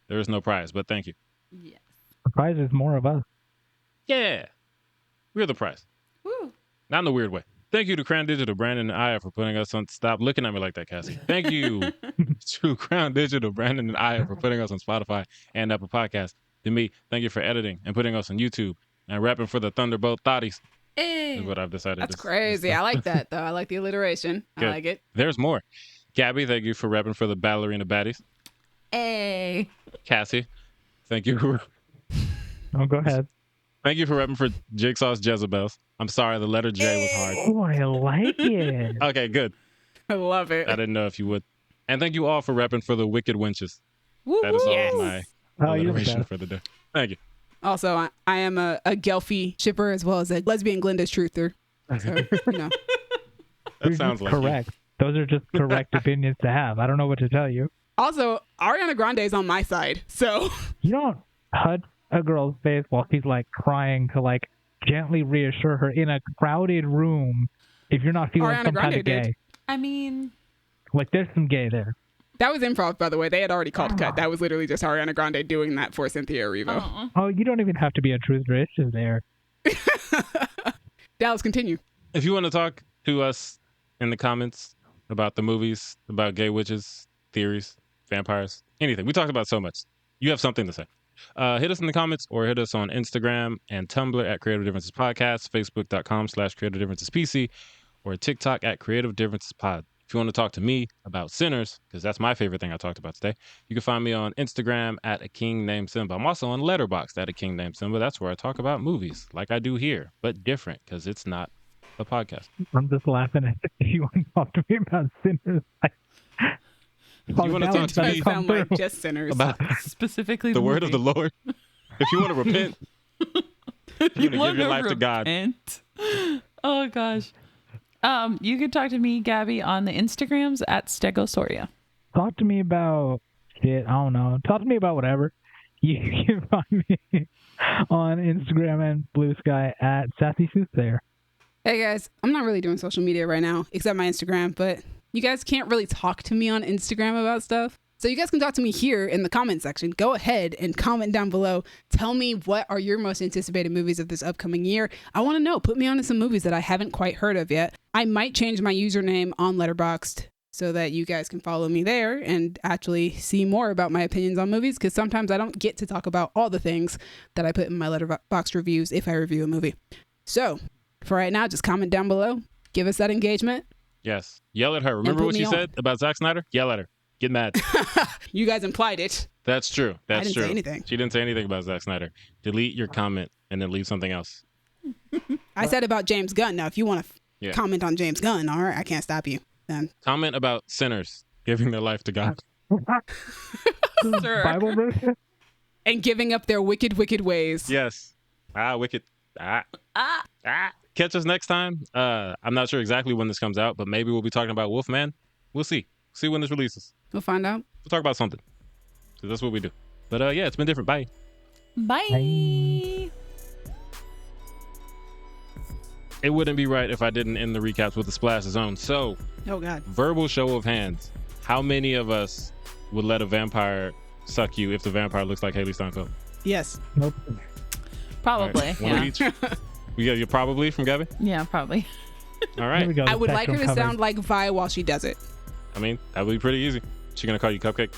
There is no prize, but thank you. Yes. The prize is more of us. Yeah. We're the prize. Woo. Not in a weird way. Thank you to Crown Digital, Brandon, and Aya for putting us on. Stop looking at me like that, Cassie. Thank you to Crown Digital, Brandon, and Aya for putting us on Spotify and Apple Podcasts. To me, thank you for editing and putting us on YouTube and rapping for the Thunderbolt Thotties. Hey. Is what I've decided. That's crazy. I like that, though. I like the alliteration. Good. I like it. There's more. Gabby, thank you for rapping for the Ballerina Baddies. Hey. Cassie, thank you. Oh, go ahead. Thank you for repping for Jigsaw's Jezebels. I'm sorry, the letter J was hard. Oh, I like it. Okay, good. I love it. I didn't know if you would. And thank you all for repping for the Wicked Winches. Woo-hoo. That is all my alliteration you're for the day. Thank you. Also, I am a Gelfie shipper as well as a lesbian Glinda's truther. So, That sounds like correct. Those are just correct opinions to have. I don't know what to tell you. Also, Ariana Grande is on my side, so you don't touch a girl's face while she's like crying to like gently reassure her in a crowded room if you're not feeling Ariana some Grande kind of gay. did. I mean, like there's some gay there. That was improv, by the way. They had already called cut. That was literally just Ariana Grande doing that for Cynthia Erivo. Oh, you don't even have to be a truther. It's just there. Dallas, continue. If you want to talk to us in the comments about the movies, about gay witches, theories, vampires, anything. We talked about so much. You have something to say. Hit us in the comments or hit us on Instagram and Tumblr at Creative Differences Podcast, Facebook.com/Creative Differences PC, or TikTok at Creative Differences Pod. If you want to talk to me about Sinners, because that's my favorite thing I talked about today, you can find me on Instagram at A King Named Simba. I'm also on Letterboxd at A King Named Simba. That's where I talk about movies like I do here, but different because it's not a podcast. I'm just laughing at you want to talk to me about Sinners. You want to talk to me sound like just Sinners. about specifically the word of the Lord? If you want to repent, You're gonna give your life to God. Oh gosh. You can talk to me, Gabby, on the Instagrams at Stegosoria. Talk to me about shit. I don't know. Talk to me about whatever. You can find me on Instagram and Blue Sky at Sassy Soothsayer. Hey guys, I'm not really doing social media right now, except my Instagram, but you guys can't really talk to me on Instagram about stuff. So you guys can talk to me here in the comment section. Go ahead and comment down below. Tell me what are your most anticipated movies of this upcoming year. I want to know. Put me on to some movies that I haven't quite heard of yet. I might change my username on Letterboxd so that you guys can follow me there and actually see more about my opinions on movies, because sometimes I don't get to talk about all the things that I put in my Letterboxd reviews if I review a movie. So for right now, just comment down below. Give us that engagement. Yes. Yell at her. Remember what she said about Zack Snyder? Yell at her. Get mad. You guys implied it. That's true. That's I didn't true. say anything. She didn't say anything about Zack Snyder. Delete your comment and then leave something else. I said about James Gunn. Now, if you want to comment on James Gunn, all right, I can't stop you. Then comment about sinners giving their life to God. Bible verse? And giving up their wicked, wicked ways. Yes. Wicked. Catch us next time. I'm not sure exactly when this comes out, but maybe we'll be talking about Wolfman. We'll see. See when this releases. We'll find out. We'll talk about something. So that's what we do. But yeah, it's been different. Bye. Bye. It wouldn't be right if I didn't end the recaps with a splash zone. So, oh God, verbal show of hands. How many of us would let a vampire suck you if the vampire looks like Haley Steinfeld? Yes. Nope. Probably. Right. One of each. You probably from Gabby? Yeah, probably. All right. I would like her to sound like Vi while she does it. I mean, that would be pretty easy. She gonna call you Cupcake?